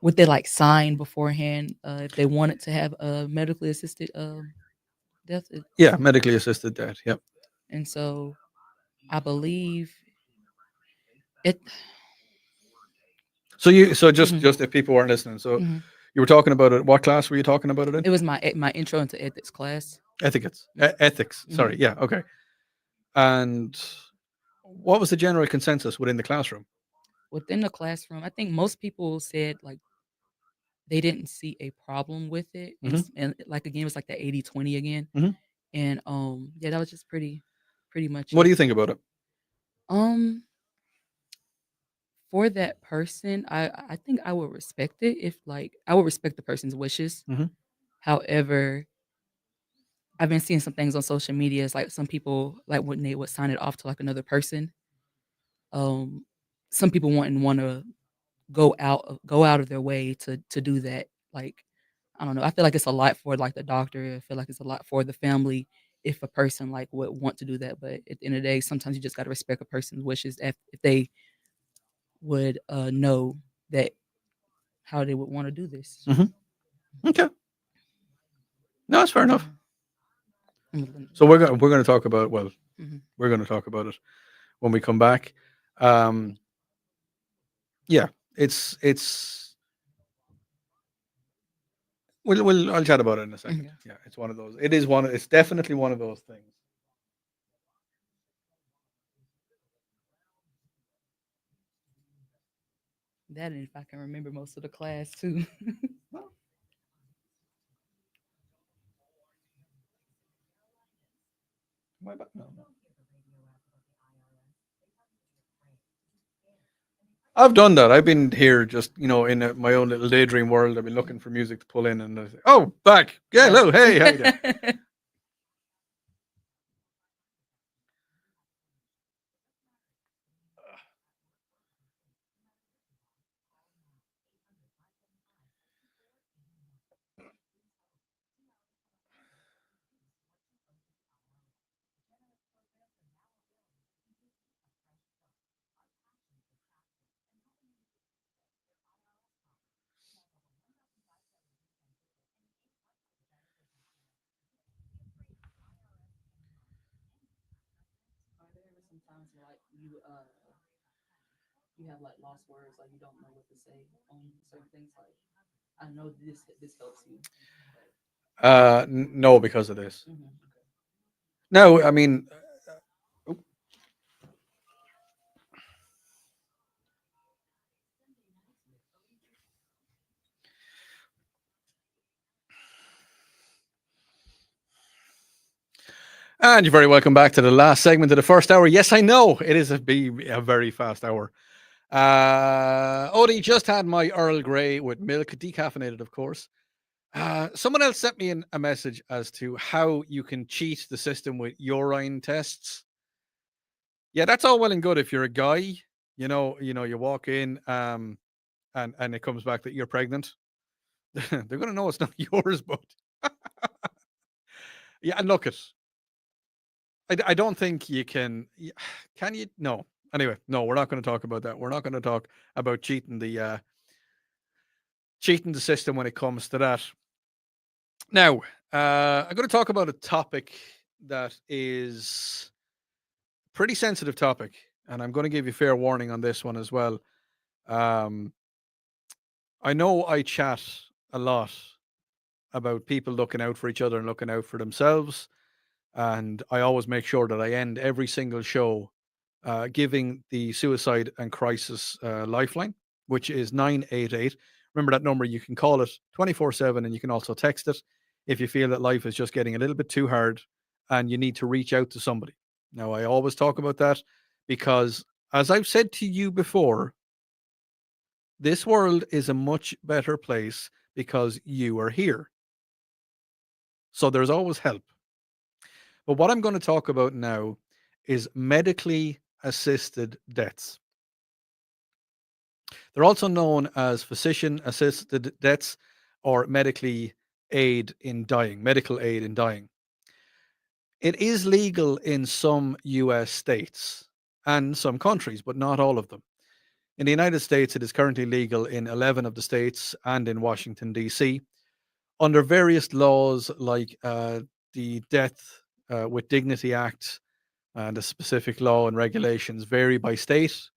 would they like sign beforehand if they wanted to have a medically assisted death. Yeah, medically assisted death. Yep. And so I believe it. So just if people weren't listening, so you were talking about it. What class were you talking about it in? It was my intro into ethics class. Ethics. Sorry. Yeah. Okay. And what was the general consensus within the classroom? Within the classroom, I think most people said like they didn't see a problem with it, and like again, it was like the 80-20 again, and yeah, that was just pretty much. What do you think about it? For that person, I think I would respect it if like I would respect the person's wishes. However, I've been seeing some things on social media. It's like some people like when they would sign it off to like another person. Some people wouldn't want to go out of their way to do that. Like, I don't know. I feel like it's a lot for like the doctor. I feel like it's a lot for the family if a person like would want to do that. But at the end of the day, sometimes you just got to respect a person's wishes if they would know that how they would want to do this. Okay. No, that's fair enough. So we're going to talk about we're going to talk about it when we come back. Yeah, it's I'll chat about it in a second. Yeah, it's one of those. It's definitely one of those things. That, and if I can remember most of the class too. No. I've done that. I've been here just, in my own little daydream world. I've been looking for music to pull in and back. Yeah, hello. Hey, how you doing? Sometimes like you have like lost words, like you don't know what to say on certain things. Like I know this helps you. No, because of this. No, I mean. And you're very welcome back to the last segment of the first hour. Yes, I know it is a very fast hour. Odi just had my Earl Grey with milk, decaffeinated, of course. Someone else sent me a message as to how you can cheat the system with urine tests. Yeah, that's all well and good if you're a guy. You walk in, and it comes back that you're pregnant. They're gonna know it's not yours, but yeah, and look it. I don't think you can. Can you? No. Anyway, no, we're not going to talk about that. We're not going to talk about cheating the system when it comes to that. Now, I'm going to talk about a topic that is a pretty sensitive topic, and I'm going to give you fair warning on this one as well. Um, I know I chat a lot about people looking out for each other and looking out for themselves, and I always make sure that I end every single show giving the suicide and crisis lifeline, which is 988. Remember that number, you can call it 24/7, and you can also text it if you feel that life is just getting a little bit too hard and you need to reach out to somebody. Now, I always talk about that because, as I've said to you before, this world is a much better place because you are here. So there's always help. But what I'm going to talk about now is medically assisted deaths. They're also known as physician assisted deaths or medical aid in dying. It is legal in some US states and some countries, but not all of them. In the United States, it is currently legal in 11 of the states and in Washington, D.C. under various laws like the Death with Dignity Act, and the specific law and regulations vary by state,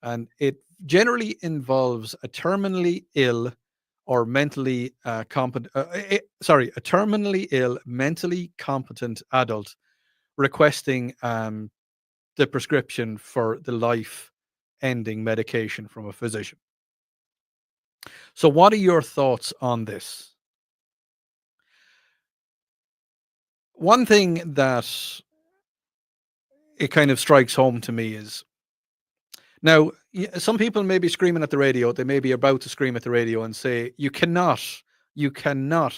and it generally involves a terminally ill or mentally competent, a terminally ill, mentally competent adult requesting the prescription for the life-ending medication from a physician. So, what are your thoughts on this? One thing that it kind of strikes home to me is now, some people may be screaming at the radio. They may be about to scream at the radio and say, you cannot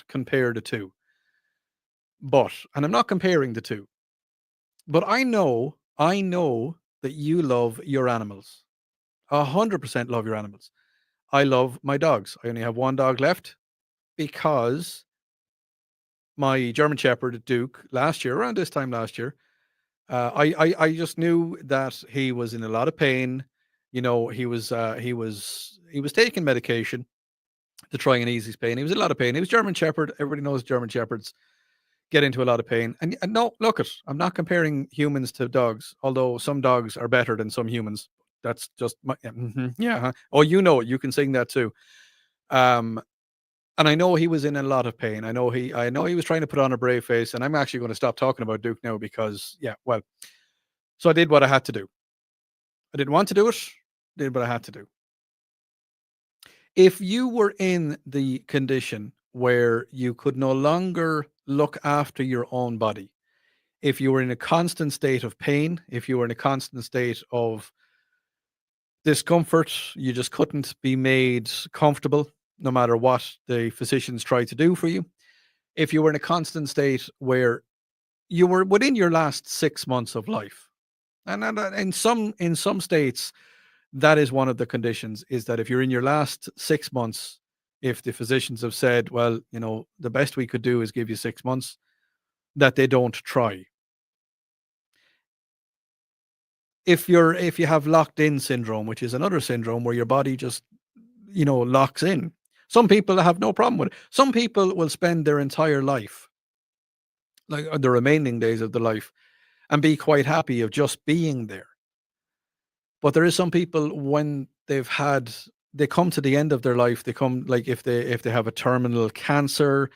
compare the two. But, and I'm not comparing the two, but I know that you love your animals. 100% love your animals. I love my dogs. I only have one dog left because my German Shepherd, Duke, last year, around this time last year, I just knew that he was in a lot of pain. He was taking medication to try and ease his pain. He was in a lot of pain. He was German Shepherd. Everybody knows German Shepherds get into a lot of pain. And no, look it. I'm not comparing humans to dogs, although some dogs are better than some humans. That's just my yeah. Huh? Oh, you can sing that too. Um, and I know he was in a lot of pain. I know he was trying to put on a brave face, and I'm actually going to stop talking about Duke now because well, so I did what I had to do. I didn't want to do it, did what I had to do. If you were in the condition where you could no longer look after your own body, if you were in a constant state of pain, if you were in a constant state of discomfort, you just couldn't be made comfortable no matter what the physicians tried to do for you. If you were in a constant state where you were within your last 6 months of life, and in some states, that is one of the conditions, is that if you're in your last 6 months, if the physicians have said, well, the best we could do is give you 6 months, that they don't try. If you have locked in syndrome, which is another syndrome where your body just locks in, some people have no problem with it. Some people will spend their entire life, like the remaining days of their life, and be quite happy of just being there. But there is some people, when they come to the end of their life, they come, like, if they have a terminal cancer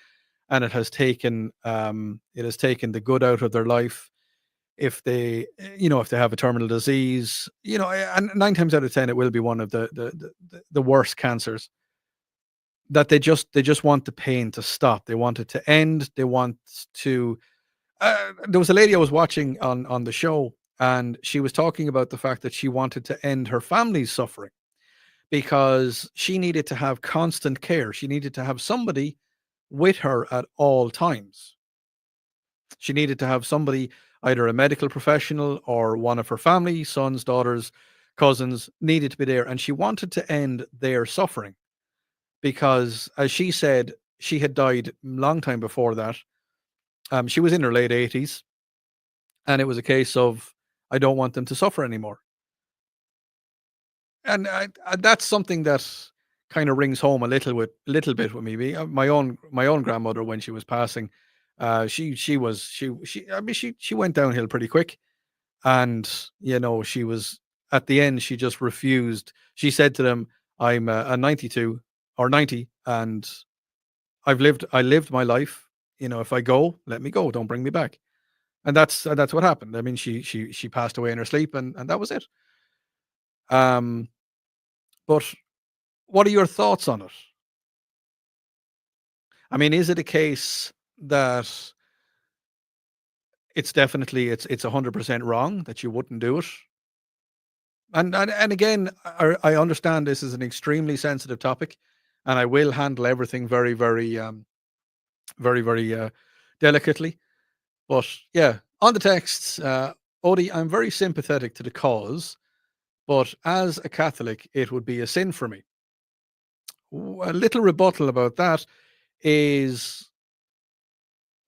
and it has taken the good out of their life. If they have a terminal disease, and 9 times out of 10 it will be one of the worst cancers, that they just want the pain to stop. They want it to end. They want to there was a lady I was watching on the show, and she was talking about the fact that she wanted to end her family's suffering because she needed to have constant care. She needed to have somebody with her at all times. She needed to have somebody, either a medical professional or one of her family, sons, daughters, cousins, needed to be there. And she wanted to end their suffering because, as she said, she had died a long time before that. She was in her late 80s, and it was a case of, I don't want them to suffer anymore. And that's something that kind of rings home a little bit with me. My own grandmother, when she was passing, she I mean she went downhill pretty quick, and she was, at the end, she just refused. She said to them, "I'm a 92 or 90, and I lived my life. If I go, let me go. Don't bring me back." And that's what happened. I mean, she passed away in her sleep, and that was it. Um, but what are your thoughts on it? I mean, is it a case that it's 100% wrong that you wouldn't do it? And again, I understand this is an extremely sensitive topic, and I will handle everything very, very, very, very delicately. But yeah, on the texts, Odie, I'm very sympathetic to the cause, but as a Catholic, it would be a sin for me. A little rebuttal about that is,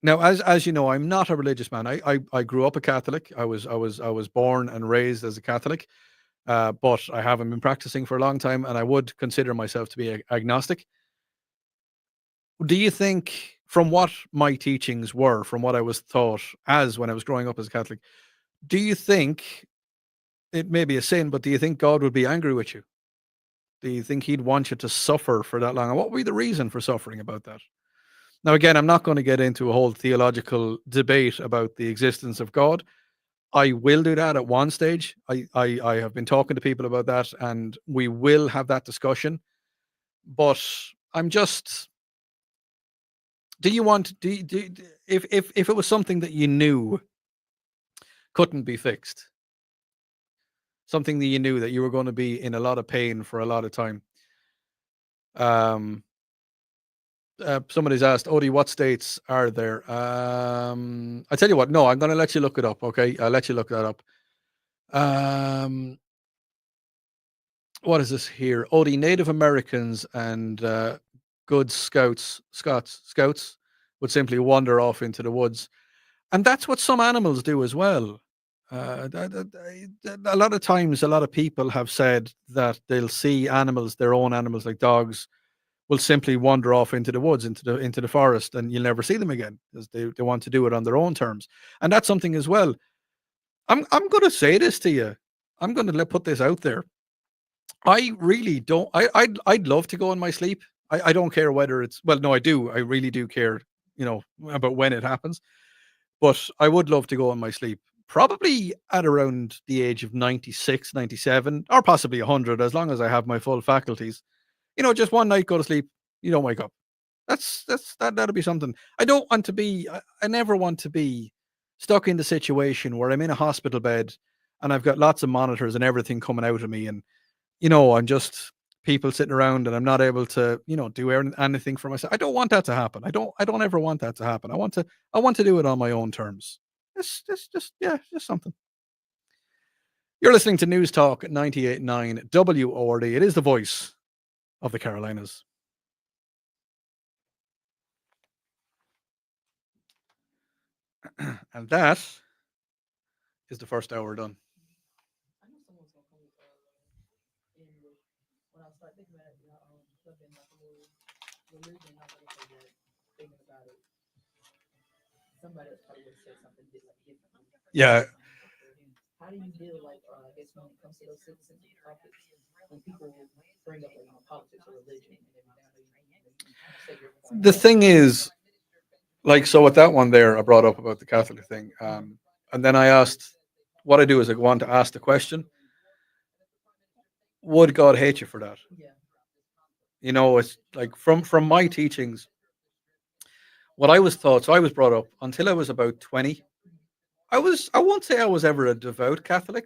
now, as you know, I'm not a religious man. I grew up a Catholic. I was born and raised as a Catholic, but I haven't been practicing for a long time, and I would consider myself to be agnostic. Do you think, from what my teachings were, from what I was taught as when I was growing up as a Catholic, do you think it may be a sin, but do you think God would be angry with you? Do you think He'd want you to suffer for that long? And what would be the reason for suffering about that? Now, again, I'm not going to get into a whole theological debate about the existence of God. I will do that at one stage. I have been talking to people about that, and we will have that discussion. But I'm just, do you want, if it was something that you knew couldn't be fixed, something that you knew that you were going to be in a lot of pain for a lot of time. Um, Somebody's asked, Odie, what states are there? I tell you what, no, I'm going to let you look it up. Okay, I'll let you look that up. What is this here? Odie, Native Americans and good scouts would simply wander off into the woods, and that's what some animals do as well. A lot of times, a lot of people have said that they'll see animals, their own animals like dogs, will simply wander off into the woods, into the forest, and you'll never see them again because they want to do it on their own terms. And that's something as well. I'm going to say this to you. I'm going to put this out there. I really don't. I'd love to go in my sleep. I don't care whether it's, well, no, I do. I really do care. About when it happens. But I would love to go in my sleep, probably at around the age of 96, 97, or possibly 100, as long as I have my full faculties. Just one night, go to sleep, you don't wake up. That'll be something. I don't want to be. I never want to be stuck in the situation where I'm in a hospital bed and I've got lots of monitors and everything coming out of me, and I'm just people sitting around and I'm not able to, do anything for myself. I don't want that to happen. I don't ever want that to happen. I want to do it on my own terms. Just something. You're listening to News Talk 98.9 WORD. It is the voice of the Carolinas. And that is the first hour done. I know someone's gonna come in when I start thinking about it, flipping like a little religion, I'm gonna say that thinking about it. Somebody else probably would have said something different. Yeah. How do you deal, like, I guess when it comes to those citizen topics, when people bring up, like, politics or religion and everything? The thing is, like, so with that one there, I brought up about the Catholic thing. And then I asked, what I do is I go on to ask the question, would God hate you for that? Yeah. It's like from my teachings, what I was taught. So I was brought up until I was about 20. I won't say I was ever a devout Catholic,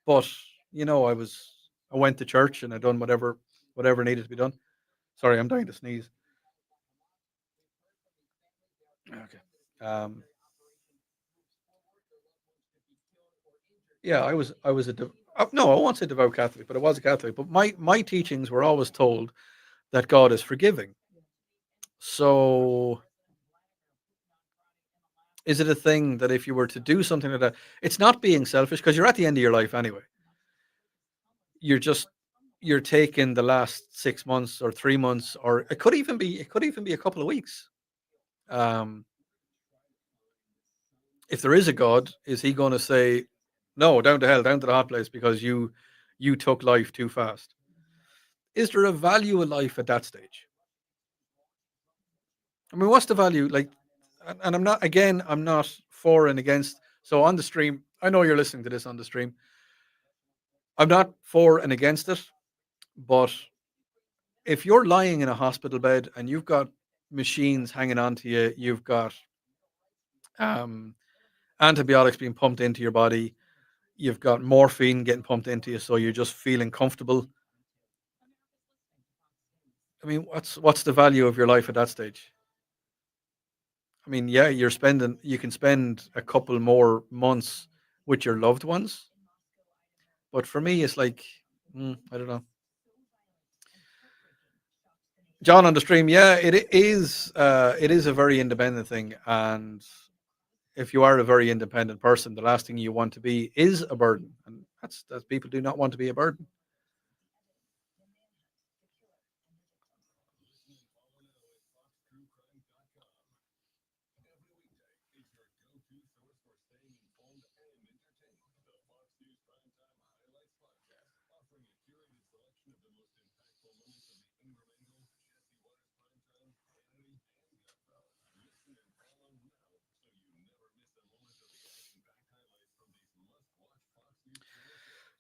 but I went to church and I done whatever needed to be done. Sorry, I'm dying to sneeze. Okay. Um, yeah, I was no, I won't say devout Catholic, but I was a Catholic. But my teachings were always told that God is forgiving. So is it a thing that if you were to do something like that, it's not being selfish because you're at the end of your life anyway. You're just you're taking the last 6 months or 3 months, or it could even be a couple of weeks. Um, if there is a God, is he going to say, no, down to hell, down to the hot place because you took life too fast? Is there a value in life at that stage? I mean, what's the value? Like, and I'm not, again, I'm not for and against. So on the stream, I know you're listening to this on the stream. I'm not for and against it, but if you're lying in a hospital bed and you've got machines hanging onto you, you've got um, antibiotics being pumped into your body, you've got morphine getting pumped into you, so you're just feeling comfortable. I mean, what's the value of your life at that stage? I mean, yeah, you can spend a couple more months with your loved ones, but for me, it's like, I don't know. John on the stream, yeah, it is a very independent thing, and if you are a very independent person, the last thing you want to be is a burden, and that's people do not want to be a burden.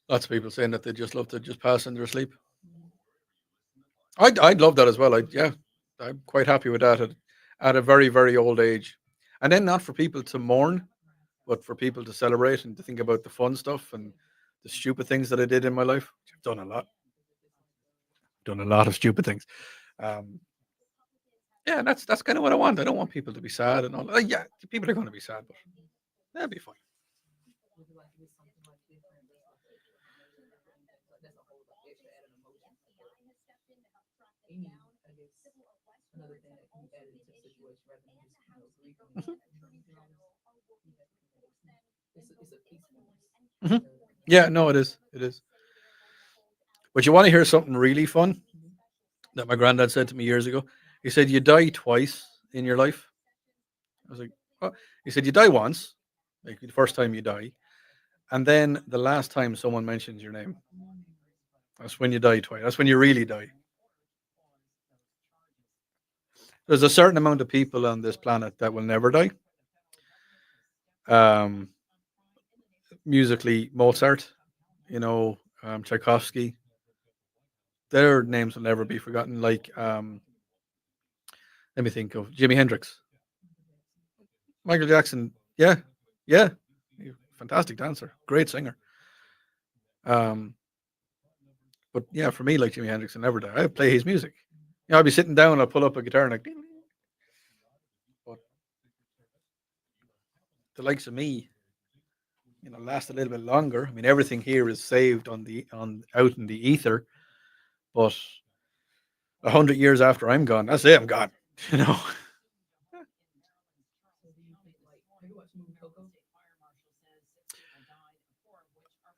Lots of people saying that they just love to just pass in their sleep. I'd love that as well. Yeah, I'm quite happy with that at a very very old age, and then not for people to mourn, but for people to celebrate and to think about the fun stuff and the stupid things that I did in my life. I've done a lot of stupid things. Um, yeah, and that's kind of what I want. I don't want people to be sad and all. Yeah, people are going to be sad, but that'll be fine. Would you like to do something like different? That's a whole extra added emotion. Any, I guess, another thing that can be added into the situation rather than just, grieving. It's a peacefulness. Mhm. Yeah, no, it is. It is. But you want to hear something really fun that my granddad said to me years ago? He said, "You die twice in your life." I was like, "What?" He said, "You die once, like the first time you die, and then the last time someone mentions your name. That's when you die twice. That's when you really die." There's a certain amount of people on this planet that will never die. Um, musically, Mozart, Tchaikovsky, their names will never be forgotten. Like, let me think of Jimi Hendrix, Michael Jackson. Yeah, yeah, fantastic dancer, great singer. Um, but yeah, for me, like Jimi Hendrix will never die. I play his music. I'll be sitting down, I'll pull up a guitar and like, ding, ding. But the likes of me, last a little bit longer. I mean, everything here is saved on out in the ether, but 100 years after I'm gone, that's it. I'm gone. You know,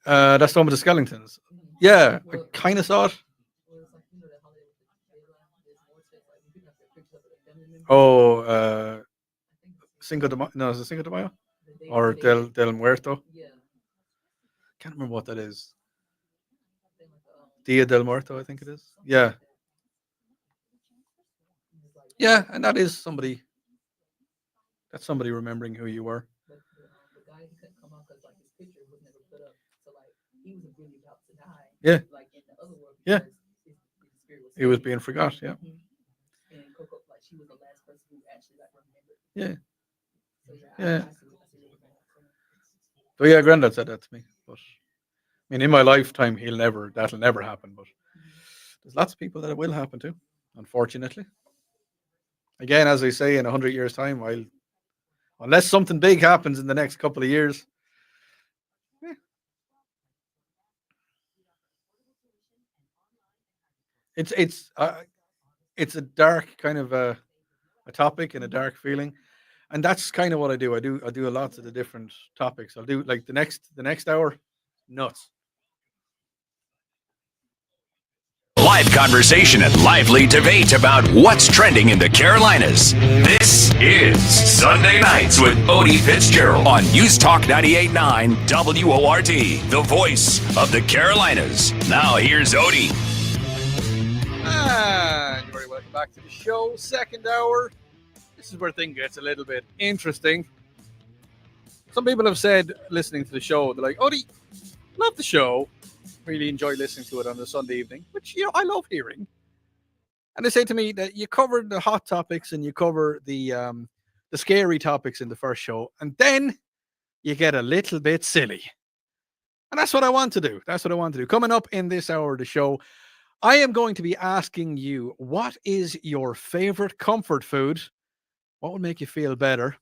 that's the one with the skeletons. Yeah, I kind of saw it. Oh, Cinco de Mayo. No, is it Cinco de Mayo or Del Muerto? Can't remember what that is. Dia del Muerto, I think it is. Yeah, yeah, and that is somebody. That's somebody remembering who you were. The guy he couldn't come out because like his picture was never put up, so like he was really about to die. Yeah, like in the other world. Yeah, His spirit was he was being forgot. Yeah, and Coco, like she was the last person who actually like remembered. yeah, So yeah, yeah. I see what you're saying. So yeah, Granddad said that to me. But I mean, in my lifetime, that'll never happen. But there's lots of people that it will happen to, unfortunately. Again, as I say, in 100 years' time, unless something big happens in the next couple of years. Yeah. It's a dark kind of a topic and a dark feeling, and that's kind of what I do. I do a lot of the different topics. I'll do like the next hour, nuts. Live conversation and lively debate about what's trending in the Carolinas. This is Sunday Nights with Odi Fitzgerald on News Talk 98.9 WORD, the voice of the Carolinas. Now here's Odi. And you're very welcome back to the show. Second hour. This is where things gets a little bit interesting. Some people have said, listening to the show, they're like, Odi, love the show. Really enjoy listening to it on a Sunday evening, which, I love hearing. And they say to me that you cover the hot topics and you cover the scary topics in the first show, and then you get a little bit silly. And that's what I want to do. Coming up in this hour of the show, I am going to be asking you, what is your favorite comfort food? What would make you feel better?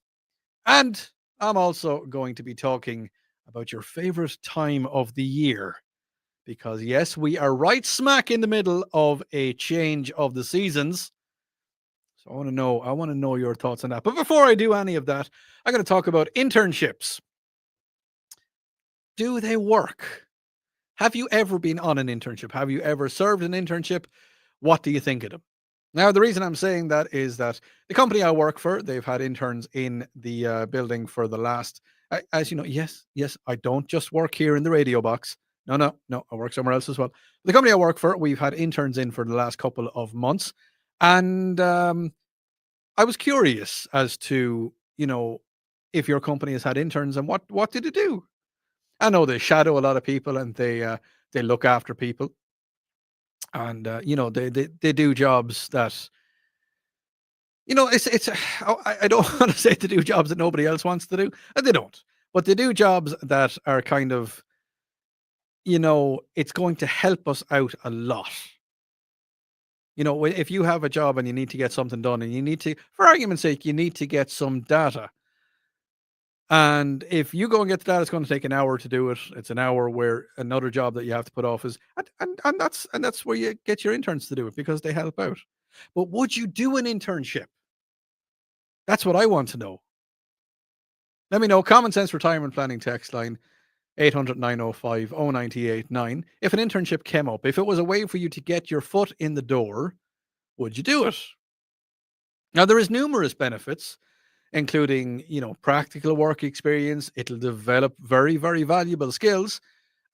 And I'm also going to be talking about your favorite time of the year. Because, yes, we are right smack in the middle of a change of the seasons. So I want to know your thoughts on that. But before I do any of that, I'm going to talk about internships. Do they work? Have you ever been on an internship? Have you ever served an internship? What do you think of them? Now, the reason I'm saying that is that the company I work for, they've had interns in the building for the last, as you know, yes, I don't just work here in the radio box. No, I work somewhere else as well. The company I work for, we've had interns in for the last couple of months. And I was curious as to, if your company has had interns and what did it do? I know they shadow a lot of people and they look after people. And, they do jobs that, I don't want to say to do jobs that nobody else wants to do. And they don't. But they do jobs that are kind of, it's going to help us out a lot. If you have a job and you need to get something done and you need to, for argument's sake, you need to get some data. And if you go and get the data, it's going to take an hour to do it. It's an hour where another job that you have to put off is, and that's where you get your interns to do it because they help out. But would you do an internship? That's what I want to know. Let me know. Common Sense Retirement Planning text line 800-905-0989. If an internship came up, if it was a way for you to get your foot in the door, would you do it? Now, there is numerous benefits, including, practical work experience. It'll develop very, very valuable skills,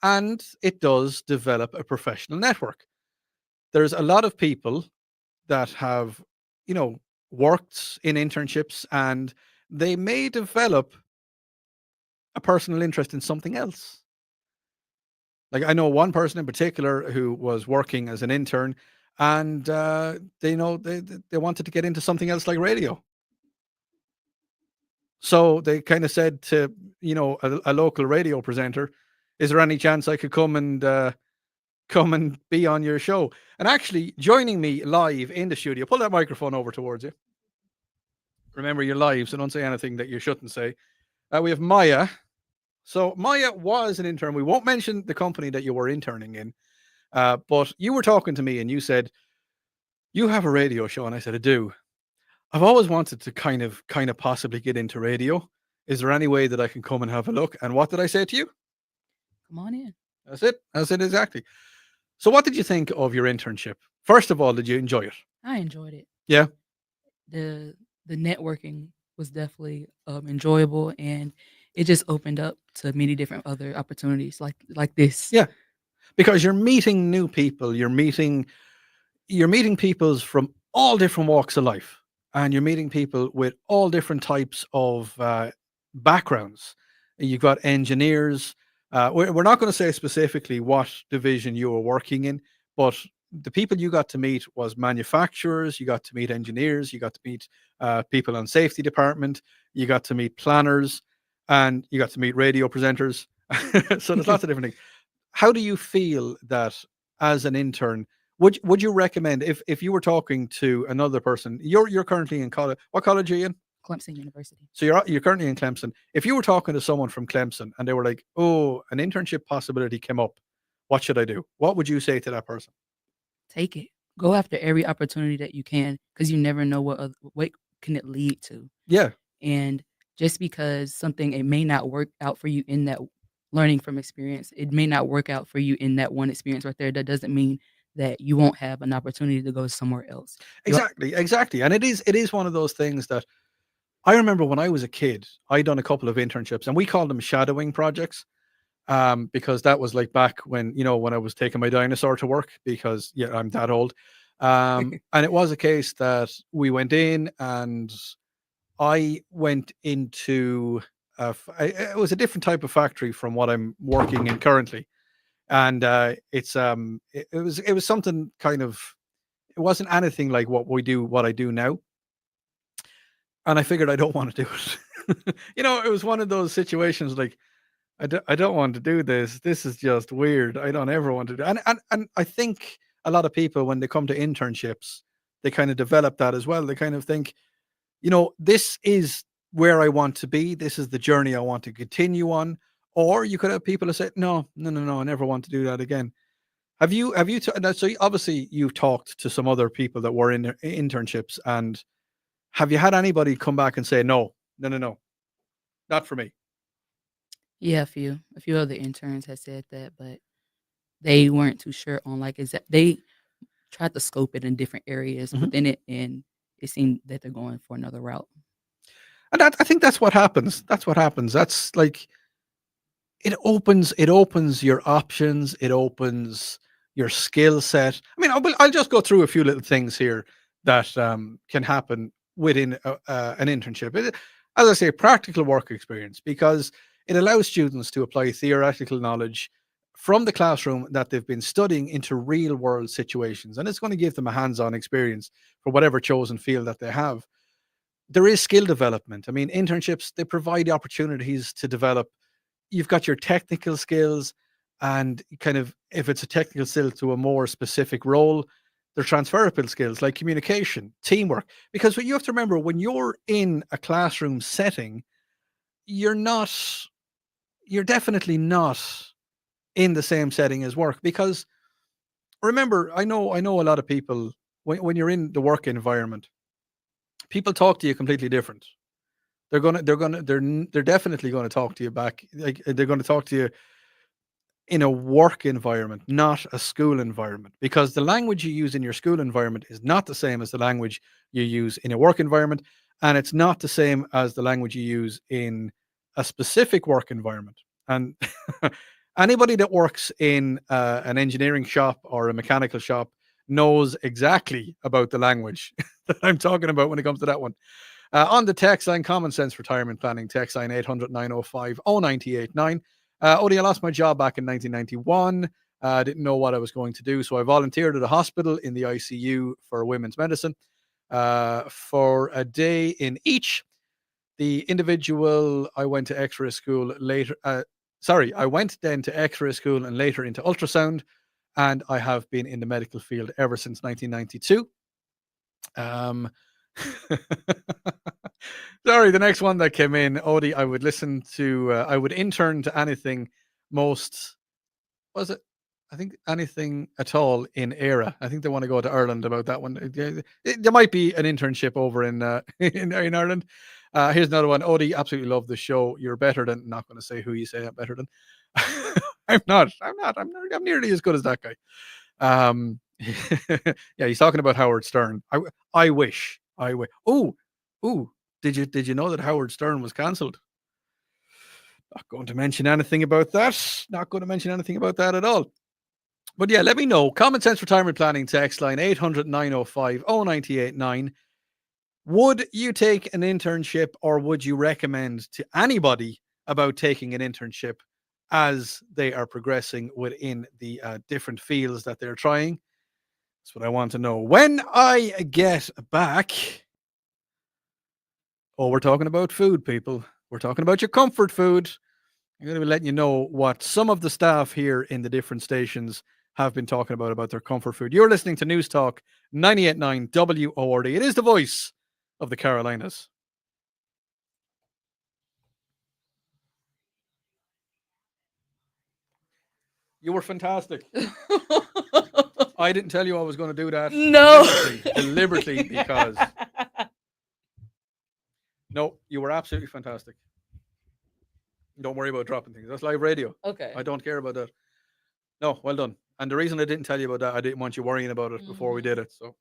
and it does develop a professional network. There's a lot of people that have, worked in internships, and they may develop a personal interest in something else. Like I know one person in particular who was working as an intern, and they wanted to get into something else like radio. So they kind of said to a local radio presenter, "Is there any chance I could come and be on your show?" And actually, joining me live in the studio, pull that microphone over towards you. Remember, you're live, so don't say anything that you shouldn't say. We have Maya. So Maya was an intern. We won't mention the company that you were interning in, but you were talking to me and you said, you have a radio show. And I said, I do. I've always wanted to kind of possibly get into radio. Is there any way that I can come and have a look? And what did I say to you? Come on in. That's it. Exactly. So what did you think of your internship? First of all, did you enjoy it? I enjoyed it. Yeah. The networking was definitely enjoyable, and it just opened up to many different other opportunities like this. Yeah. Because you're meeting new people, you're meeting peoples from all different walks of life, and you're meeting people with all different types of backgrounds. You've got engineers. We're not going to say specifically what division you were working in, but the people you got to meet was manufacturers, you got to meet engineers, you got to meet people on safety department, you got to meet planners, and you got to meet radio presenters. So there's lots of different things. How do you feel that as an intern, would you recommend if you were talking to another person, you're currently in college, what college are you in? Clemson University. So you're currently in Clemson. If you were talking to someone from Clemson and they were like, "Oh, an internship possibility came up. What should I do?" What would you say to that person? Take it. Go after every opportunity that you can, because you never know what can it lead to. Yeah, And just because something, it may not work out for you in that learning from experience, it may not work out for you in that one experience right there. That doesn't mean that you won't have an opportunity to go somewhere else. exactly. And it is one of those things that I remember when I was a kid. I done a couple of internships, and we called them shadowing projects. Because that was like back when when I was taking my dinosaur to work, because I'm that old. And it was a case that we went in, and I went into it was a different type of factory from what I'm working in currently, and it was something kind of, it wasn't anything like what I do now, and I figured I don't want to do it. It was one of those situations like, I don't want to do this. This is just weird. I don't ever want to do. And I think a lot of people, when they come to internships, they kind of develop that as well. They kind of think, this is where I want to be. This is the journey I want to continue on. Or you could have people who say, no, no, no, no, I never want to do that again. So obviously you've talked to some other people that were in their internships, and have you had anybody come back and say, no, no, no, no, not for me? Yeah, a few other interns had said that, but they weren't too sure on like exact. They tried to scope it in different areas Mhm. within it, and it seemed that they're going for another route. And I think that's what happens. That's what happens. That's like, it opens your options, it opens your skill set. I mean, I'll just go through a few little things here that can happen within an internship. As I say, practical work experience, because it allows students to apply theoretical knowledge from the classroom that they've been studying into real world situations, and it's going to give them a hands-on experience for whatever chosen field that they have. There is skill development. I mean, internships, they provide opportunities to develop. You've got your technical skills, and kind of, if it's a technical skill to a more specific role, they're transferable skills like communication, teamwork. Because what you have to remember, when you're in a classroom setting, you're not, you're definitely not in the same setting as work. Because remember, I know a lot of people, when you're in the work environment, people talk to you completely different. They're definitely going to talk to you back. Like, they're going to talk to you in a work environment, not a school environment, because the language you use in your school environment is not the same as the language you use in a work environment, and it's not the same as the language you use in a specific work environment. And anybody that works in an engineering shop or a mechanical shop knows exactly about the language that I'm talking about when it comes to that one. On the text line, Common Sense Retirement Planning, text line 800 905 0989. Odie, I lost my job back in 1991. I didn't know what I was going to do, so I volunteered at a hospital in the ICU for women's medicine for a day in each. The individual, I went to X-ray school later. I went then to X-ray school and later into ultrasound, and I have been in the medical field ever since 1992. Sorry, the next one that came in, Odie, I would intern to anything most, was it? I think anything at all in ERA. I think they want to go to Ireland about that one. There might be an internship over in in Ireland. Here's another one. Odie, absolutely love the show. You're better than, not going to say who you say I'm better than. I'm not. I'm nearly as good as that guy. Yeah, he's talking about Howard Stern. I wish. Oh, did you know that Howard Stern was cancelled? Not going to mention anything about that. Not going to mention anything about that at all. But yeah, let me know. Common Sense Retirement Planning text line 800 905 0989. Would you take an internship, or would you recommend to anybody about taking an internship as they are progressing within the different fields that they're trying? That's what I want to know. When I get back, we're talking about food, people. We're talking about your comfort food. I'm going to be letting you know what some of the staff here in the different stations have been talking about their comfort food. You're listening to News Talk 98.9 WORD. It is the voice of the Carolinas. You were fantastic. I didn't tell you I was going to do that. No. Deliberately, because no, you were absolutely fantastic. Don't worry about dropping things. That's live radio. Okay. I don't care about that. No, well done. And the reason I didn't tell you about that, I didn't want you worrying about it before we did it. So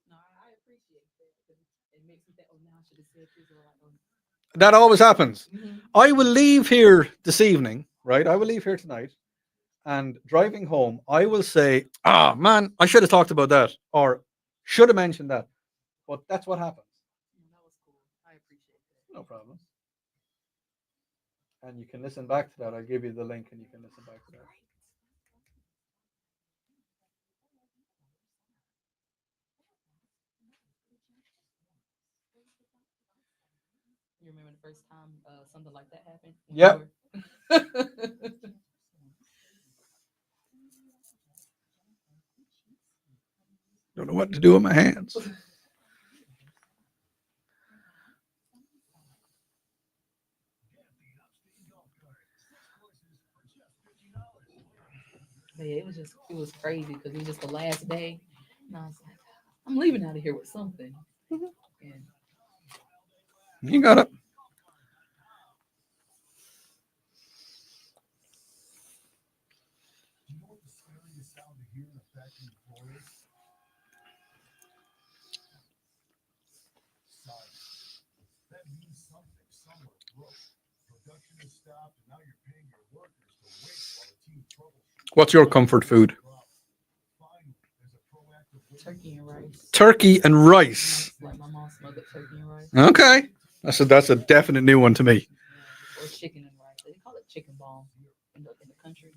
No, I appreciate that. 'Cause it makes me think, oh, now I should have said this or like, oh. that always happens. Mhm. I will leave here this evening, right? I will leave here tonight, and driving home, I will say, "Ah, man, I should have talked about that, or should have mentioned that." But that's what happens. That was cool. I appreciate that. No problem. And you can listen back to that. I'll give you the link, and you can listen back to that. You remember the first time something like that happened? Yep. Don't know what to do with my hands. But yeah, it was crazy because it was just the last day, and I was like, I'm leaving out of here with something. And You got it. Do you know what the scariest sound to hear in a factory floor is? Silence. That means something somewhere broke. Production is stopped, and now you're paying your workers to wait while the team troubleshoots. What's your comfort food? Finally, there's a proactive way. turkey and rice. Turkey and rice. Like my mom smothered turkey and rice. Okay, that's a definite new one to me. Or chicken and rice. They call it chicken bomb in the country.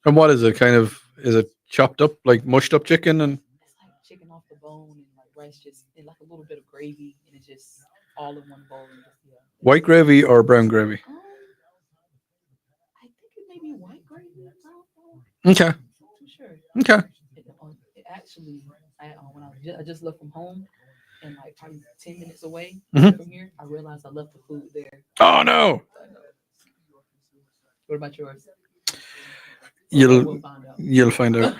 And what is it? Kind of, is it chopped up, like mushed up chicken? And It's like chicken off the bone and like rice just in like a little bit of gravy and it's just all in one bowl. And just, yeah. white gravy or brown gravy? I think it may be white gravy. I don't know. Okay, I'm too sure. okay. It actually, when I just left from home and like probably 10 minutes away Mhm. from here, I realized I left the food there. Oh no! What about yours? You'll We'll find out. you'll find out.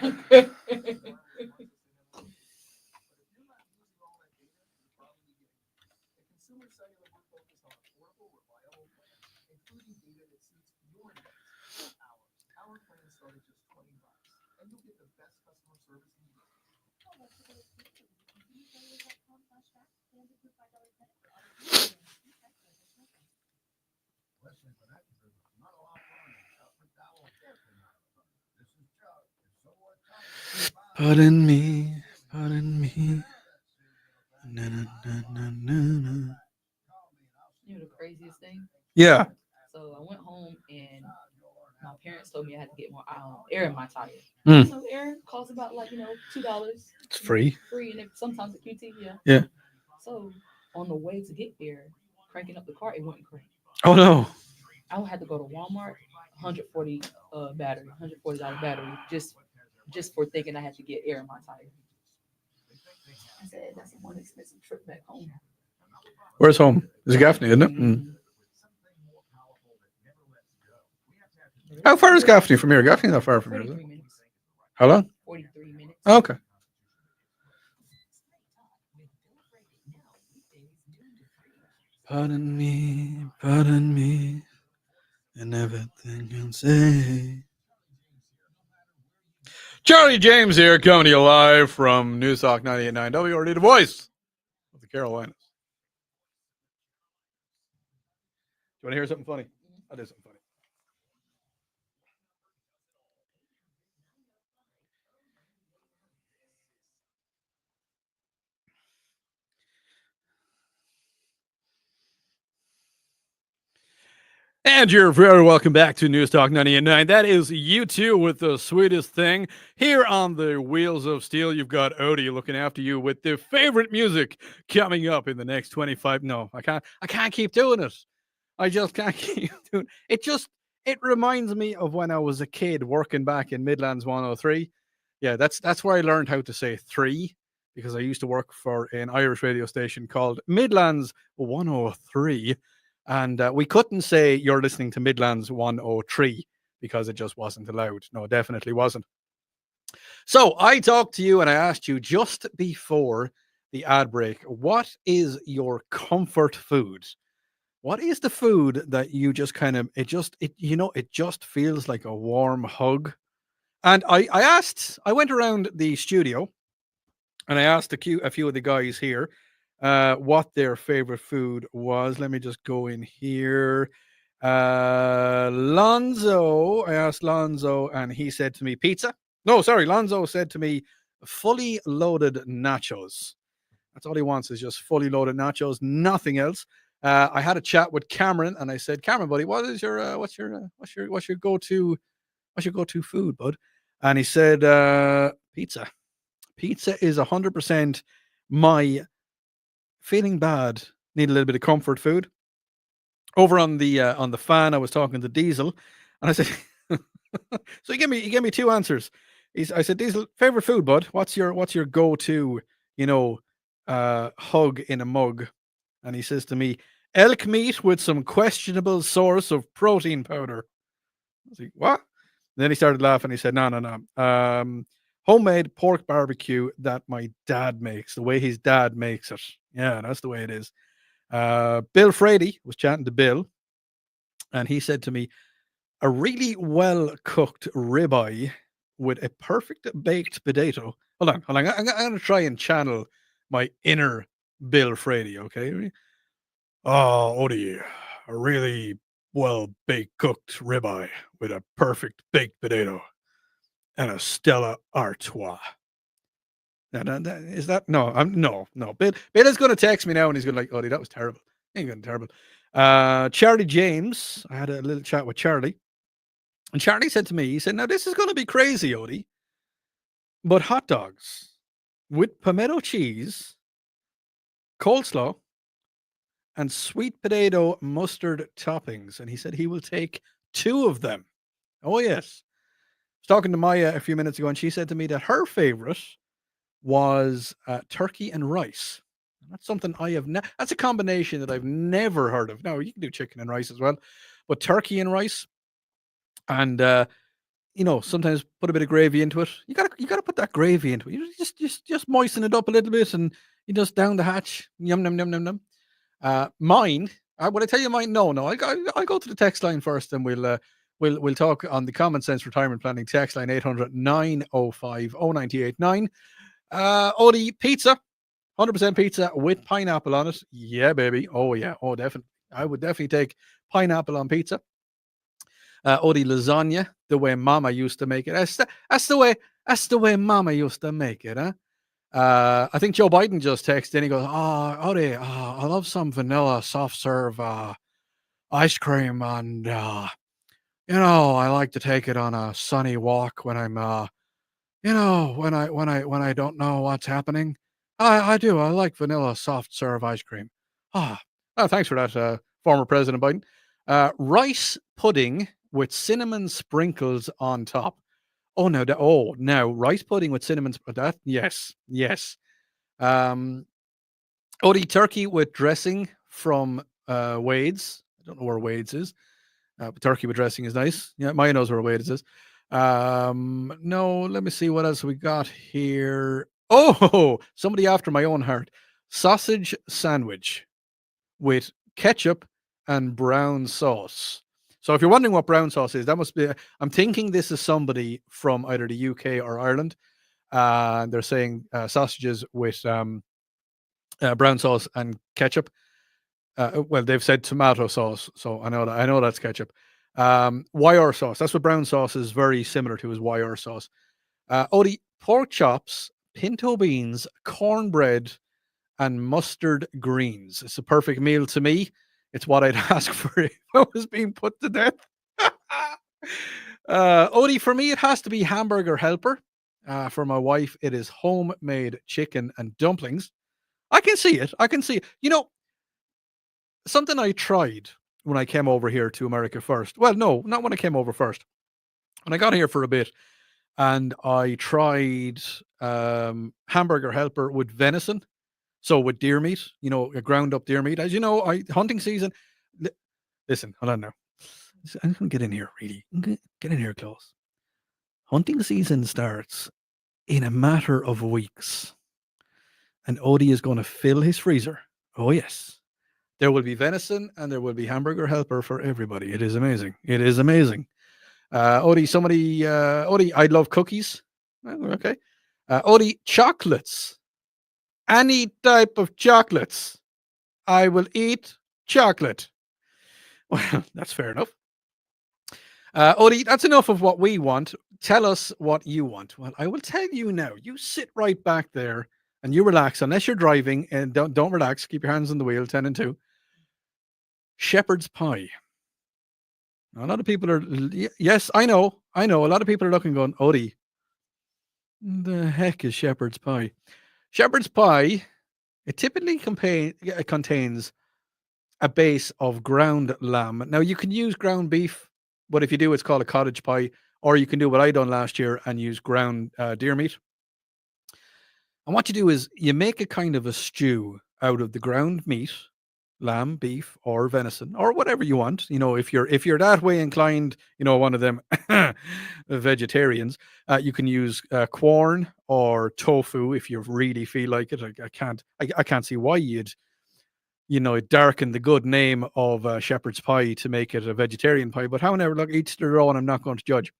Pardon me, pardon me. Na, na, na, na, na, na. You know the craziest thing? Yeah. So I went home and my parents told me I had to get more air in my tire. Mm. So air costs about like $2. It's free. Free and sometimes the QT, yeah. Yeah. So on the way to get there, cranking up the car, it wouldn't crank. Oh no. I had to go to Walmart, $140 battery, $140 battery, just for thinking I had to get air in my tire. I said that's one expensive trip back home. Where's home? Is it Gaffney, isn't it? Mm-hmm. How far is Gaffney from here? Gaffney's not far from here, is 43 it? minutes. How long? 43 minutes. Okay. Pardon me, and everything you say. Charlie James here, coming to you live from News Talk 98.9 WRD, the voice of the Carolinas. Do you want to hear something funny? I'll do something funny. And you're very welcome back to News Talk 98.9. That is you two with the sweetest thing. Here on the Wheels of Steel, you've got Odi looking after you with the favorite music coming up in the next 25. No, I can't keep doing it. I just can't keep doing it. It reminds me of when I was a kid working back in Midlands 103. Yeah, that's where I learned how to say three, because I used to work for an Irish radio station called Midlands 103. And we couldn't say you're listening to Midlands 103 because it just wasn't allowed. No, it definitely wasn't. So I talked to you and I asked you just before the ad break, what is your comfort food? What is the food that you just kind of, it just feels like a warm hug? And I went around the studio and I asked a few of the guys here what their favorite food was. Let me just go in here. Lonzo, I asked Lonzo, and he said to me, pizza. No, sorry, Lonzo said to me, fully loaded nachos. That's all he wants is just fully loaded nachos, nothing else. I had a chat with Cameron, and I said, Cameron, buddy, what is your what's your go-to food, bud? And he said, pizza. Pizza is 100% my feeling bad. Need a little bit of comfort food. Over on the fan, I was talking to Diesel, and I said, so he gave me two answers. I said, Diesel, favorite food, bud. What's your go-to, hug in a mug? And he says to me, elk meat with some questionable source of protein powder. I was like, what? And then he started laughing. He said, no. Homemade pork barbecue that my dad makes, the way his dad makes it. Yeah, that's the way it is. Bill Frady was chatting to Bill, and he said to me, a really well cooked ribeye with a perfect baked potato. Hold on. I'm going to try and channel my inner Bill Frady, okay? Oh, Odi, a really well baked cooked ribeye with a perfect baked potato and a Stella Artois. Now, is that no? No. Bill is going to text me now, and he's going to like, Odi, that was terrible. Ain't going terrible. Charlie James, I had a little chat with Charlie, and Charlie said to me, he said, now this is going to be crazy, Odi, but hot dogs with pimento cheese, coleslaw, and sweet potato mustard toppings. And he said he will take 2 of them. Oh, yes. I was talking to Maya a few minutes ago, and she said to me that her favorite was turkey and rice. That's something I have that's a combination that I've never heard of. Now, you can do chicken and rice as well, but turkey and rice, and sometimes put a bit of gravy into it. You gotta put that gravy into it. You just moisten it up a little bit, and you just down the hatch. Yum num num num num. Mine. Would I tell you mine? No. I'll go to the text line first, and we'll talk on the Common Sense Retirement Planning text line 800-905-0989. Odi, pizza, 100% pizza with pineapple on it. Yeah, baby. Oh yeah. Oh, definitely. I would definitely take pineapple on pizza. Odi, lasagna, the way Mama used to make it. That's the way Mama used to make it, huh? I think Joe Biden just texted and he goes, Odi, I love some vanilla soft serve ice cream, and I like to take it on a sunny walk when I'm when I don't know what's happening. I do. I like vanilla soft serve ice cream. Thanks for that, former President Biden. Rice pudding with cinnamon sprinkles on top. Now rice pudding with cinnamon. That yes. Odi, turkey with dressing from Wade's. I don't know where Wade's is. But turkey with dressing is nice. Yeah, Maya knows where Wade's is. No, let me see what else we got here. Oh, somebody after my own heart. Sausage sandwich with ketchup and brown sauce. So if you're wondering what brown sauce is, that must be, I'm thinking this is somebody from either the UK or Ireland. They're saying sausages with brown sauce and ketchup. Well, they've said tomato sauce, so I know that's ketchup. YR sauce. That's what brown sauce is very similar to, is YR sauce. Odi, pork chops, pinto beans, cornbread, and mustard greens. It's a perfect meal to me. It's what I'd ask for if I was being put to death. Odi, for me, it has to be hamburger helper. For my wife, it is homemade chicken and dumplings. I can see it. Something I tried when I came over here to America first. Well, no, not when I came over first. When I got here for a bit, and I tried hamburger helper with venison. So with deer meat, a ground up deer meat. As you know, hunting season. Listen, hold on now. I'm going to get in here, really. Get in here, close. Hunting season starts in a matter of weeks, and Odie is going to fill his freezer. Oh, yes. There will be venison and there will be hamburger helper for everybody. It is amazing. It is amazing. Odie, I love cookies. Okay. Odie, chocolates. Any type of chocolates. I will eat chocolate. Well, that's fair enough. Odie, that's enough of what we want. Tell us what you want. Well, I will tell you now. You sit right back there and you relax, unless you're driving, and don't relax. Keep your hands on the wheel, 10 and 2. Shepherd's pie. A lot of people are, yes, I know. A lot of people are looking, going, Odie, the heck is shepherd's pie? Shepherd's pie, it typically contains a base of ground lamb. Now, you can use ground beef, but if you do, it's called a cottage pie, or you can do what I done last year and use ground deer meat. And what you do is you make a kind of a stew out of the ground meat, lamb, beef, or venison, or whatever you want. If you're that way inclined, one of them vegetarians, you can use corn or tofu if you really feel like it. I can't see why you'd darken the good name of shepherd's pie to make it a vegetarian pie. But however, look, each their own. I'm not going to judge.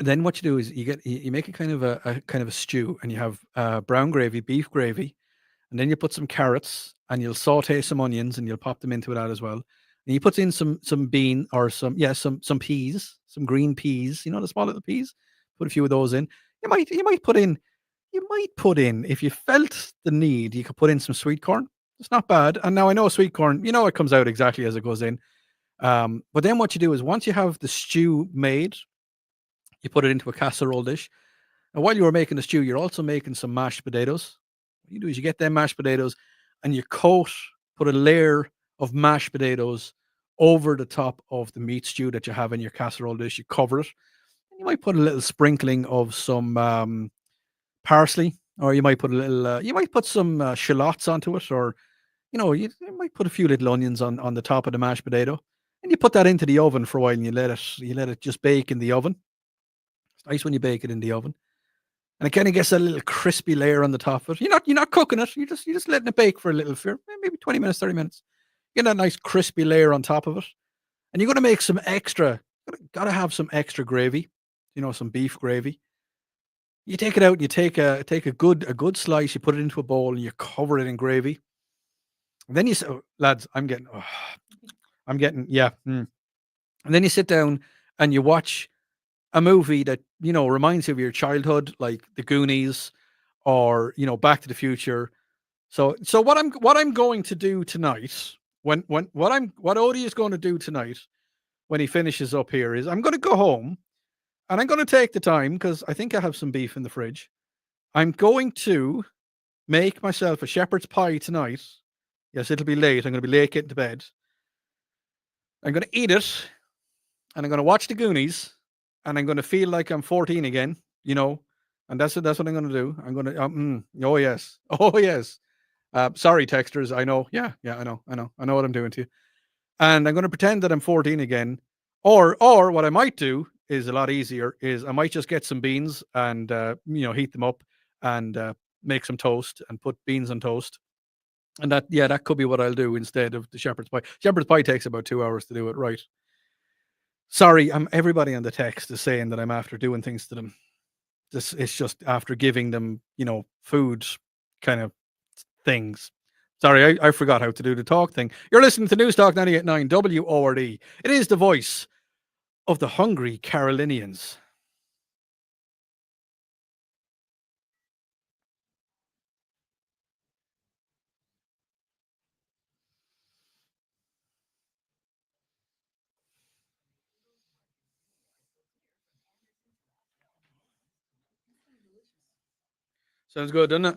Then what you do is you make a kind of a stew, and you have brown gravy, beef gravy, and then you put some carrots, and you'll saute some onions, and you'll pop them into that as well. And you put in some bean, or some peas, some green peas, the small little peas. Put a few of those in. You might put in, if you felt the need, you could put in some sweet corn. It's not bad. And now I know sweet corn, it comes out exactly as it goes in. But then what you do is, once you have the stew made, you put it into a casserole dish. And while you are making the stew, you're also making some mashed potatoes. What you do is you get them mashed potatoes, and you put a layer of mashed potatoes over the top of the meat stew that you have in your casserole dish. You cover it. And you might put a little sprinkling of some parsley, or you might put some shallots onto it, or you might put a few little onions on the top of the mashed potato, and you put that into the oven for a while, and you let it just bake in the oven. It's nice when you bake it in the oven, and it kind of gets a little crispy layer on the top of it. You're not cooking it. You're just letting it bake for a little, for maybe 20 minutes, 30 minutes. Get that nice crispy layer on top of it, and you're gonna make some extra. Gotta have some extra gravy, some beef gravy. You take it out. You take a good slice. You put it into a bowl, and you cover it in gravy. And then you say, oh, lads, yeah. And then you sit down and you watch a movie that reminds you of your childhood, like The Goonies, or Back to the Future. So what I'm going to do tonight, what Odie is going to do tonight when he finishes up here, is I'm going to go home, and I'm going to take the time, because I think I have some beef in the fridge. I'm going to make myself a shepherd's pie tonight. Yes, it'll be late. I'm going to be late getting to bed. I'm going to eat it, and I'm going to watch The Goonies, and I'm going to feel like I'm 14 again, and that's what I'm going to do. I'm going to, oh yes, oh yes. Sorry, texters. I know. Yeah, I know what I'm doing to you. And I'm going to pretend that I'm 14 again, or what I might do is a lot easier. Is I might just get some beans and heat them up, and make some toast and put beans on toast. And that could be what I'll do instead of the shepherd's pie. Shepherd's pie takes about 2 hours to do it, right? Sorry, everybody on the text is saying that I'm after doing things to them. It's just after giving them, food kind of things. Sorry, I forgot how to do the talk thing. You're listening to News Talk 98.9 WORD. It is the voice of the hungry Carolinians. Sounds good, doesn't it?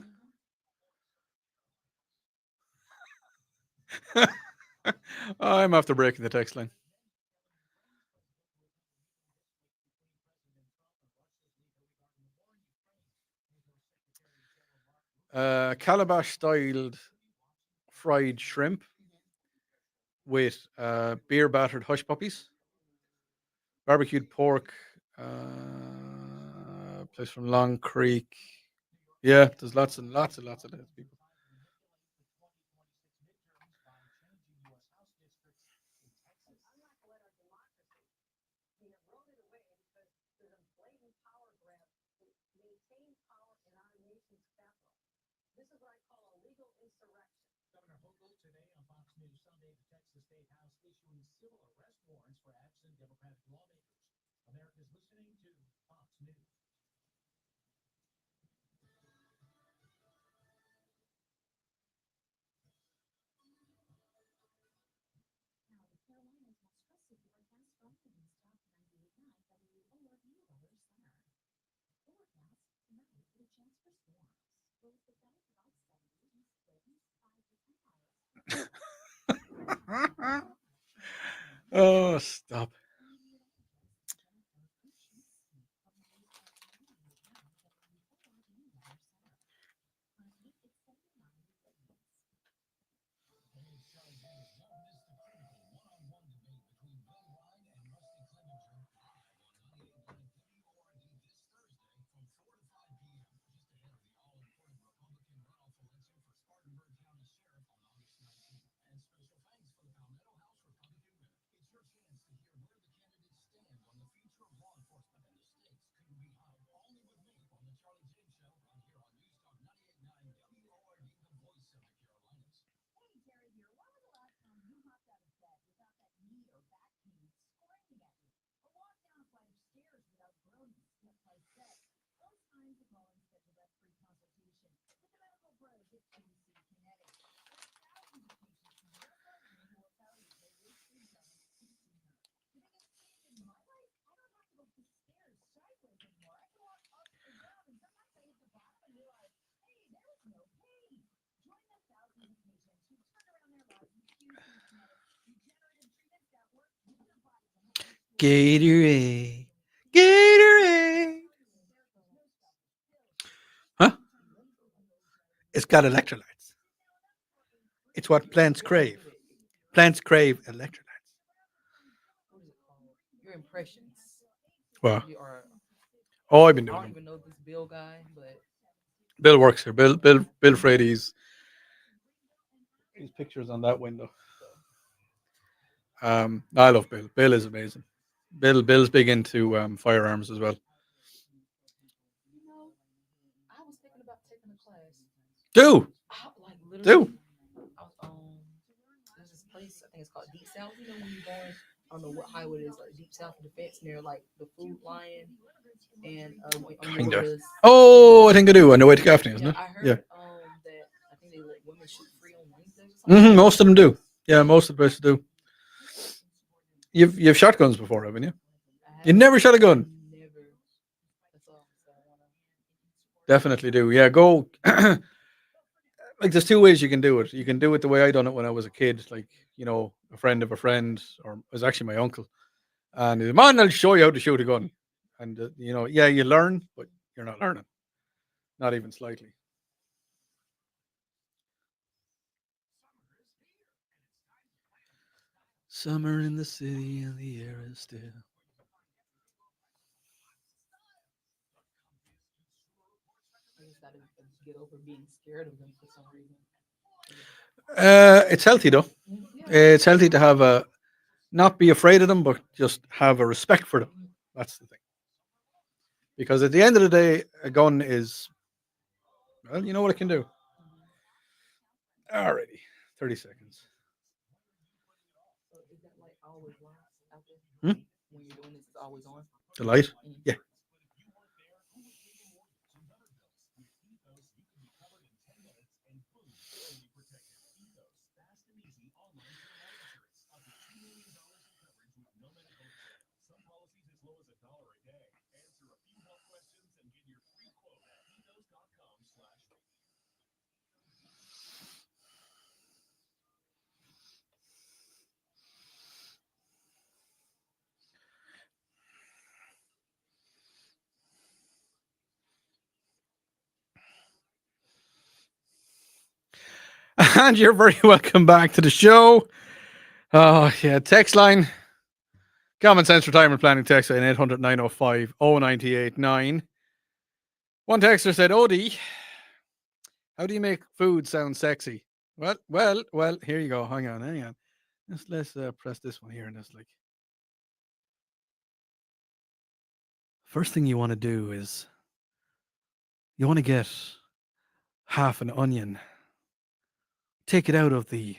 I'm after breaking the text line. Calabash styled fried shrimp. with beer battered hush puppies, barbecued pork, place from Long Creek. Yeah, there's lots and lots and lots of those people. Governor Hochul today on Fox News Sunday, the Texas State House issuing civil arrest warrants for absent Democratic lawmakers. America's listening to Fox News. Now, the Carolinas most trusted forecast from the News Talk 98.9 WORD Weather Center. Overcast tonight with a chance for storms. Lows with guys about 70, east winds 5 to 10 miles. Oh, stop. Charlie James, don't miss the critical one-on-one debate between Bill Ryan and Rusty Clevenger live on 98.9 WORD this Thursday from 4 to 5 p.m. just ahead of the all-important Republican runoff election for Spartanburg County Sheriff on August 19th. And special thanks for the Palmetto House Republican winner. It's your chance to hear where the candidates stand on the future of law enforcement, and the stakes couldn't be higher. Only with me on the Charlie James Show right here on News Talk 98.9 WORD, the voice of the Carolinas. Hey, Jerry here. When was the last time you hopped out of bed without that knee or back pain screaming at you? Or walked down a flight of stairs without groaning step by step? Those times you call and schedule that free consultation with the medical pros at QC Kinetics. There are thousands of patients in your program who will tell you they wish they'd done it sooner. The biggest change in my life, I don't have to go up the stairs sideways anymore. I can walk up or down, and sometimes I hit the bottom and realize, hey, there was no pain. Join the thousands of patients who turn around their lives with QC Kinetics, regenerative treatments that work with your body to help restore Gatorade. Gatorade. Huh? It's got electrolytes. It's what plants crave. Plants crave electrolytes. What is it called? Your impressions. Well, You are. oh, I've been I doing don't them. even know this Bill guy, but Bill works here. Bill Frady's. His pictures on that window. I love Bill. Bill is amazing. Bill's big into firearms as well. I was thinking about taking a class. Do Like literally, do. I was there's this place, I think it's called Deep South. You know when you're going, I don't know what highway it is, like Deep South of the fence near like the Food Lion and Kinda. Oh, I think I do. I know way to Gaffney, isn't yeah, it? I heard Yeah. that I think they let women shoot free on Wednesdays or something. Most of them do. Yeah, most of the places do. You've shot guns before, haven't you? You never shot a gun. Never. That's all. So I wanna. Definitely do. Yeah, go. Like there's two ways you can do it. You can do it the way I done it when I was a kid, like a friend of a friend, or it was actually my uncle, and he said, "Man, I'll show you how to shoot a gun." And yeah, you learn, but you're not learning, not even slightly. Summer in the city and the air is still. I just gotta get over being scared of them for some reason. It's healthy though. Yeah. It's healthy to have not be afraid of them, but just have a respect for them. That's the thing. Because at the end of the day, a gun is, well, you know what it can do. Alrighty, 30 seconds. So is that like always lights out there? When you're doing this, it's always on. The light? Yeah. And you're very welcome back to the show. Oh, yeah. Text line. Common Sense Retirement Planning text line 800 905 0989. One texter said, Odi, how do you make food sound sexy? Well, here you go. Hang on. Let's press this one here, and it's like, first thing you want to do is you want to get half an onion, take it out of the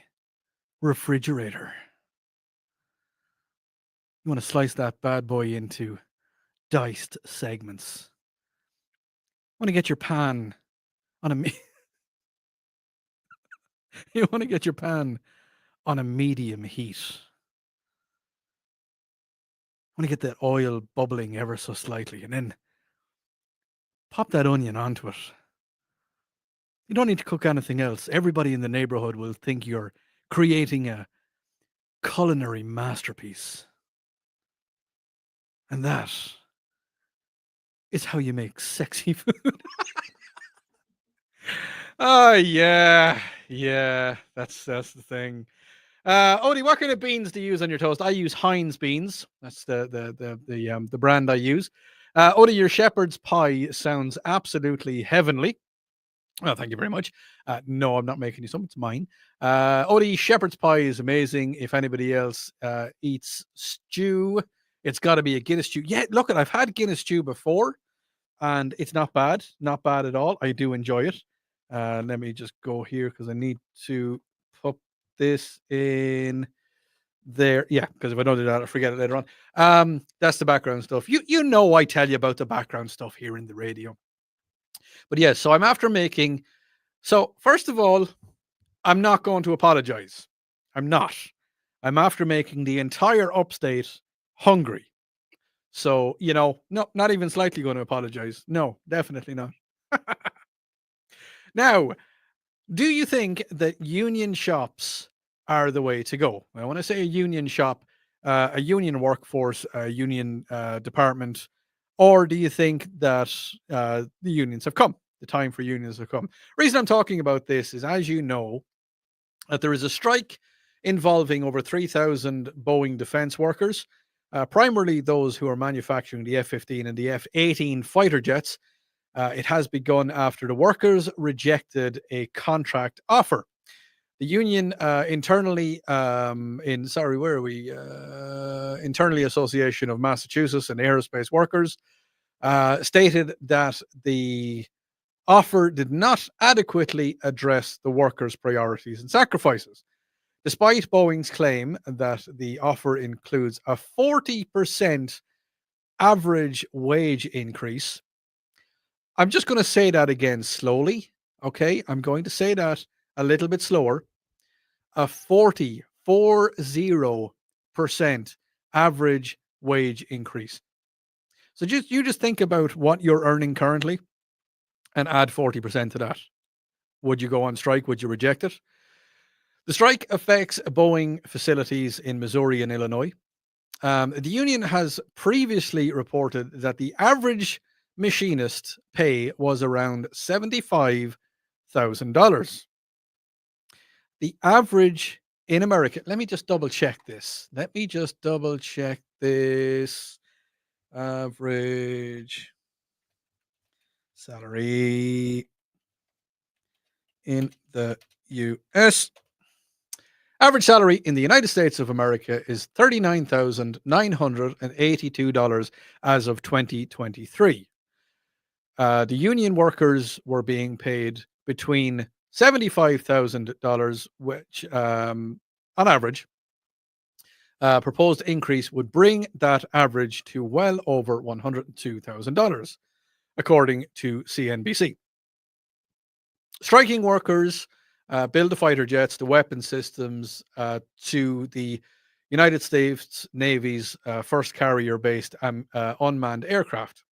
refrigerator. You want to slice that bad boy into diced segments. You want to get your pan on a you want to get your pan on a medium heat. You want to get that oil bubbling ever so slightly, and then pop that onion onto it. You don't need to cook anything else. Everybody in the neighborhood will think you're creating a culinary masterpiece. And that is how you make sexy food. Oh, yeah. That's the thing. Odie, what kind of beans do you use on your toast? I use Heinz beans. That's the brand I use. Odie, your shepherd's pie sounds absolutely heavenly. Well, thank you very much. No, I'm not making you some. It's mine. Odie, shepherd's pie is amazing. If anybody else eats stew, it's got to be a Guinness stew. Yeah, look, I've had Guinness stew before, and it's not bad. Not bad at all. I do enjoy it. Let me just go here because I need to put this in there. Yeah, because if I don't do that, I'll forget it later on. That's the background stuff. You know I tell you about the background stuff here in the radio. But yeah, so I'm after making. So first of all, I'm not going to apologize. I'm not. I'm after making the entire upstate hungry. So, no, not even slightly going to apologize. No, definitely not. Now, do you think that union shops are the way to go? Now, when I say a union shop, a union workforce, a union department, or do you think that the unions have come? The time for unions have come. Reason I'm talking about this is, as you know, that there is a strike involving over 3,000 Boeing defense workers, primarily those who are manufacturing the F-15 and the F-18 fighter jets. It has begun after the workers rejected a contract offer. The union internally Internally Association of Massachusetts and Aerospace Workers stated that the offer did not adequately address the workers' priorities and sacrifices. Despite Boeing's claim that the offer includes a 40% average wage increase, I'm just going to say that again slowly, okay? I'm going to say that a little bit slower. A 40% average wage increase. So you just think about what you're earning currently and add 40% to that. Would you go on strike? Would you reject it? The strike affects Boeing facilities in Missouri and Illinois. The union has previously reported that the average machinist pay was around $75,000. The average in America, let me just double check this. Average salary in the US. Average salary in the United States of America is $39,982 as of 2023. The union workers were being paid between $75,000, which on average, proposed increase would bring that average to well over $102,000, according to CNBC. Striking workers build the fighter jets, the weapon systems to the United States Navy's first carrier-based unmanned aircraft.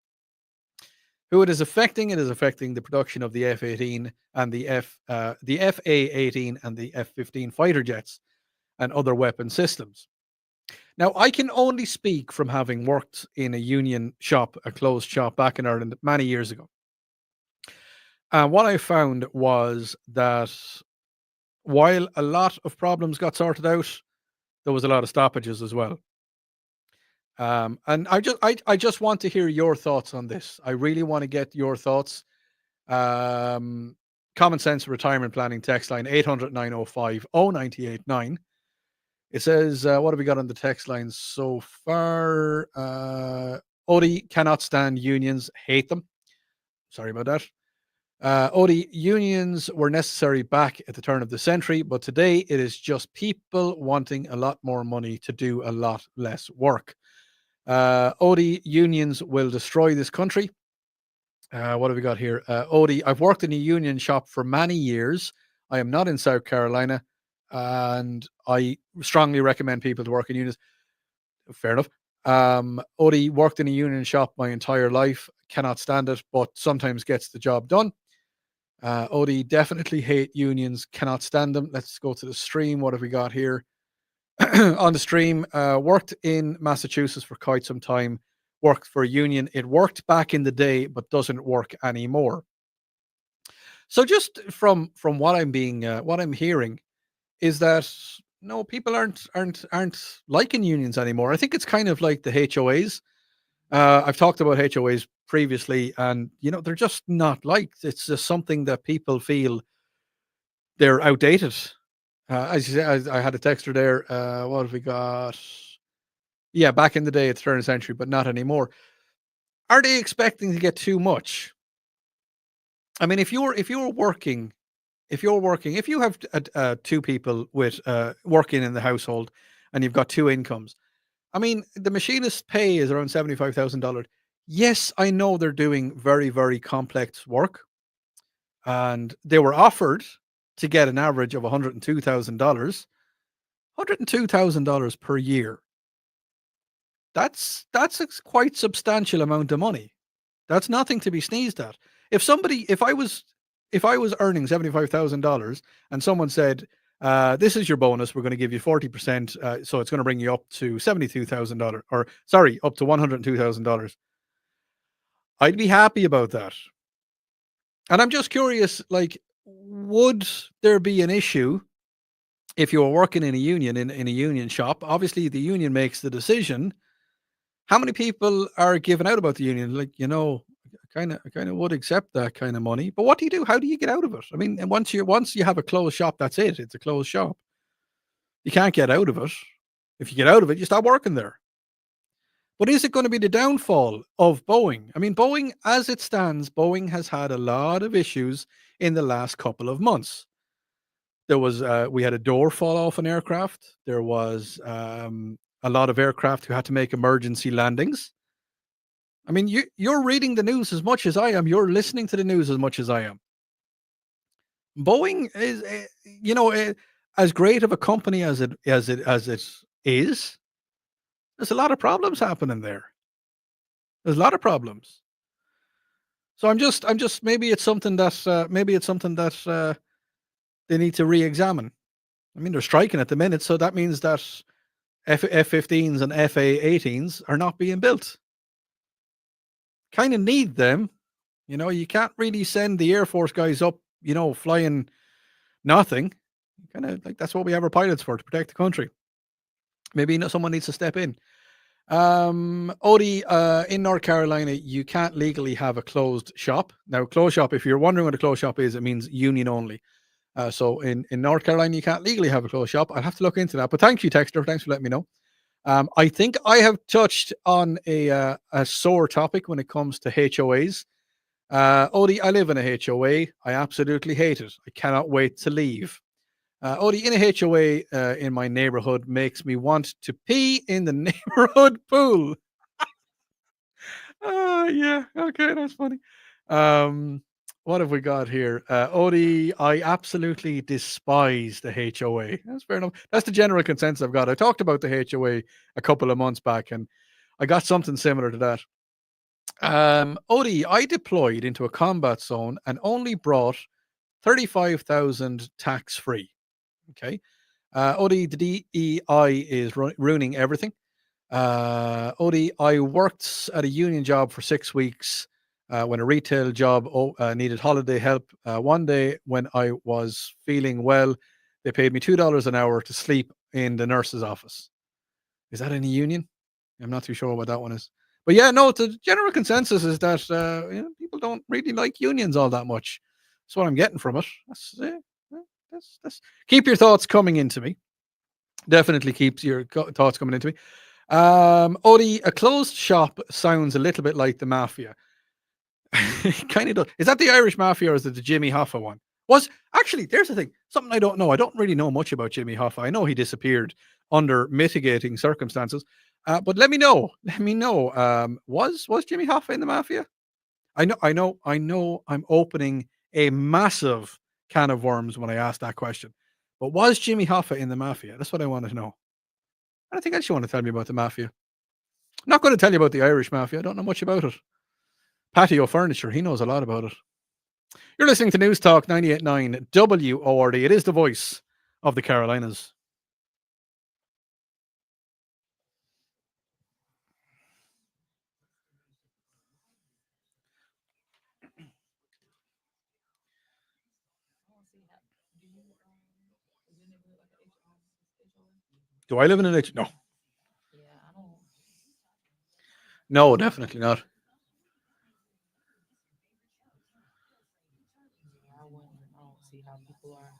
Who it is affecting the production of the F-18 and the FA-18 and the F-15 fighter jets and other weapon systems. Now, I can only speak from having worked in a union shop, a closed shop back in Ireland many years ago. And what I found was that while a lot of problems got sorted out, there was a lot of stoppages as well. And I just want to hear your thoughts on this. I really want to get your thoughts. Common Sense Retirement Planning text line 800 905 0989. It says, what have we got on the text line so far? Odi cannot stand unions, hate them. Sorry about that. Odi, unions were necessary back at the turn of the century, but today it is just people wanting a lot more money to do a lot less work. Odi, unions will destroy this country. What have we got here? Odi, I've worked in a union shop for many years. I am not in South Carolina, and I strongly recommend people to work in unions. Fair enough. Odi worked in a union shop my entire life. Cannot stand it, but sometimes gets the job done. Odi, definitely hate unions. Cannot stand them. Let's go to the stream. What have we got here? On the stream, worked in Massachusetts for quite some time. Worked for a union. It worked back in the day, but doesn't work anymore. So just from what I'm hearing, is that no, people aren't liking unions anymore. I think it's kind of like the HOAs. I've talked about HOAs previously, and they're just not liked. It's just something that people feel they're outdated. As you say, I had a texter there. What have we got? Yeah, back in the day, it's turn of the century, but not anymore. Are they expecting to get too much? I mean, if you have two people with working in the household, and you've got two incomes, I mean, the machinist's pay is around $75,000. Yes, I know they're doing very, very complex work, and they were offered to get an average of $102,000. $102,000 per year. That's a quite substantial amount of money. That's nothing to be sneezed at. If I was earning $75,000 and someone said, this is your bonus, we're going to give you 40%, so it's going to bring you up to $72,000, or sorry, up to $102,000. I'd be happy about that. And I'm just curious, like, would there be an issue if you were working in a union, in a union shop? Obviously, the union makes the decision. How many people are giving out about the union? Like, I kind of would accept that kind of money. But what do you do? How do you get out of it? I mean, and once you have a closed shop, that's it. It's a closed shop. You can't get out of it. If you get out of it, you stop working there. But is it going to be the downfall of Boeing? I mean, Boeing, as it stands, Boeing has had a lot of issues in the last couple of months. There was we had a door fall off an aircraft. There was a lot of aircraft who had to make emergency landings. I mean, you're reading the news as much as I am. You're listening to the news as much as I am. Boeing is, as great of a company as it is. There's a lot of problems happening there. There's a lot of problems. So I'm just maybe it's something that they need to re-examine. I mean, they're striking at the minute, so that means that F-15s and FA-18s are not being built. Kind of need them. You can't really send the Air Force guys up, flying nothing. Kind of like that's what we have our pilots for, to protect the country. Maybe someone needs to step in. Odi, in North Carolina, you can't legally have a closed shop. Now, closed shop, if you're wondering what a closed shop is, it means union only. So in North Carolina, you can't legally have a closed shop. I'll have to look into that. But thank you, Texter. Thanks for letting me know. I think I have touched on a sore topic when it comes to HOAs. Odi, I live in a HOA. I absolutely hate it. I cannot wait to leave. Odi, in a HOA in my neighborhood makes me want to pee in the neighborhood pool. Yeah, okay, that's funny. What have we got here? Odi, I absolutely despise the HOA. That's fair enough. That's the general consensus I've got. I talked about the HOA a couple of months back, and I got something similar to that. Odi, I deployed into a combat zone and only brought 35,000 tax-free. Okay. Odi, the DEI is ruining everything. Odi, I worked at a union job for 6 weeks when a retail job needed holiday help. One day when I was feeling well, They paid me $2 an hour to sleep in the nurse's office. Is that any union? I'm not too sure what that one is. But yeah, no, the general consensus is that people don't really like unions all that much. That's what I'm getting from it. That's keep your thoughts coming into me. Definitely keeps your thoughts coming into me. Odi, a closed shop sounds a little bit like the mafia. Kind of does. Is that the Irish mafia or is it the Jimmy Hoffa one? Actually, there's the thing. Something I don't know. I don't really know much about Jimmy Hoffa. I know he disappeared under mitigating circumstances. But let me know. Let me know. Was Jimmy Hoffa in the mafia? I know. I'm opening a massive can of worms when I ask that question. But was Jimmy Hoffa in the mafia? That's what I want to know. I think I just want to tell me about the mafia. I'm not going to tell you about the Irish mafia. I don't know much about it. Patio furniture. He knows a lot about it. You're listening to News Talk 98.9 WORD. It is the voice of the Carolinas. Do I live in an H? No. Yeah, I don't. No, definitely not. I don't see how people are.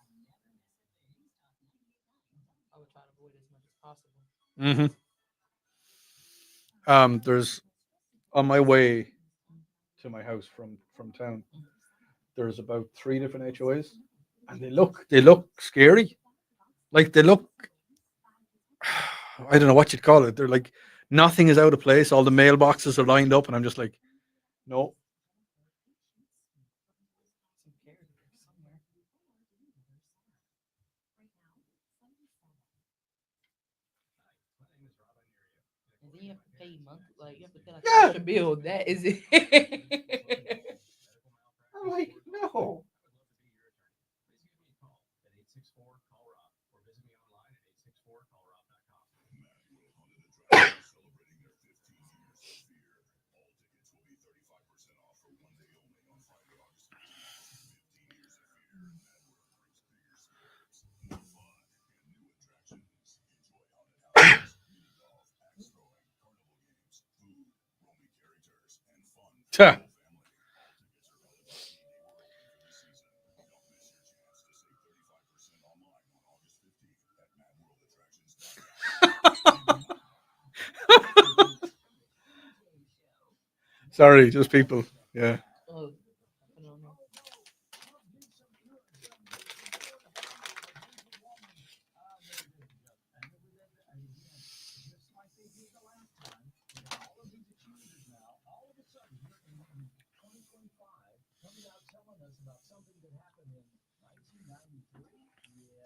I would try to avoid it as much as possible. There's on my way to my house from town. There's about 3 different HOAs, and they look scary. Like they look. I don't know what you'd call it. They're like nothing is out of place. All the mailboxes are lined up, and I'm just like, no. Some character somewhere. And then you have to pay monthly, like you have to pay like Yeah. an extra bill. That is it. I'm like, no. Tuh. Sorry, just people. Yeah. Oh, I don't know.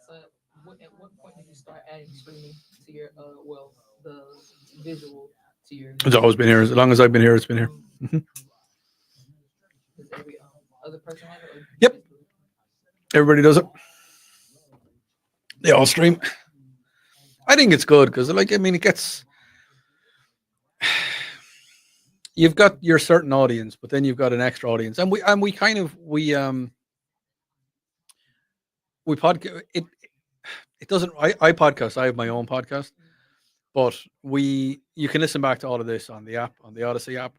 So, at what point did you start adding streaming to your the visual to your? It's always been here. As long as I've been here, it's been here. Does every other person have it? Yep. Everybody does it. They all stream. I think it's good because, like, I mean, it gets. You've got your certain audience, but then you've got an extra audience, and we kind of we podcast it. It doesn't. I podcast. I have my own podcast, but you can listen back to all of this on the app, on the Odyssey app.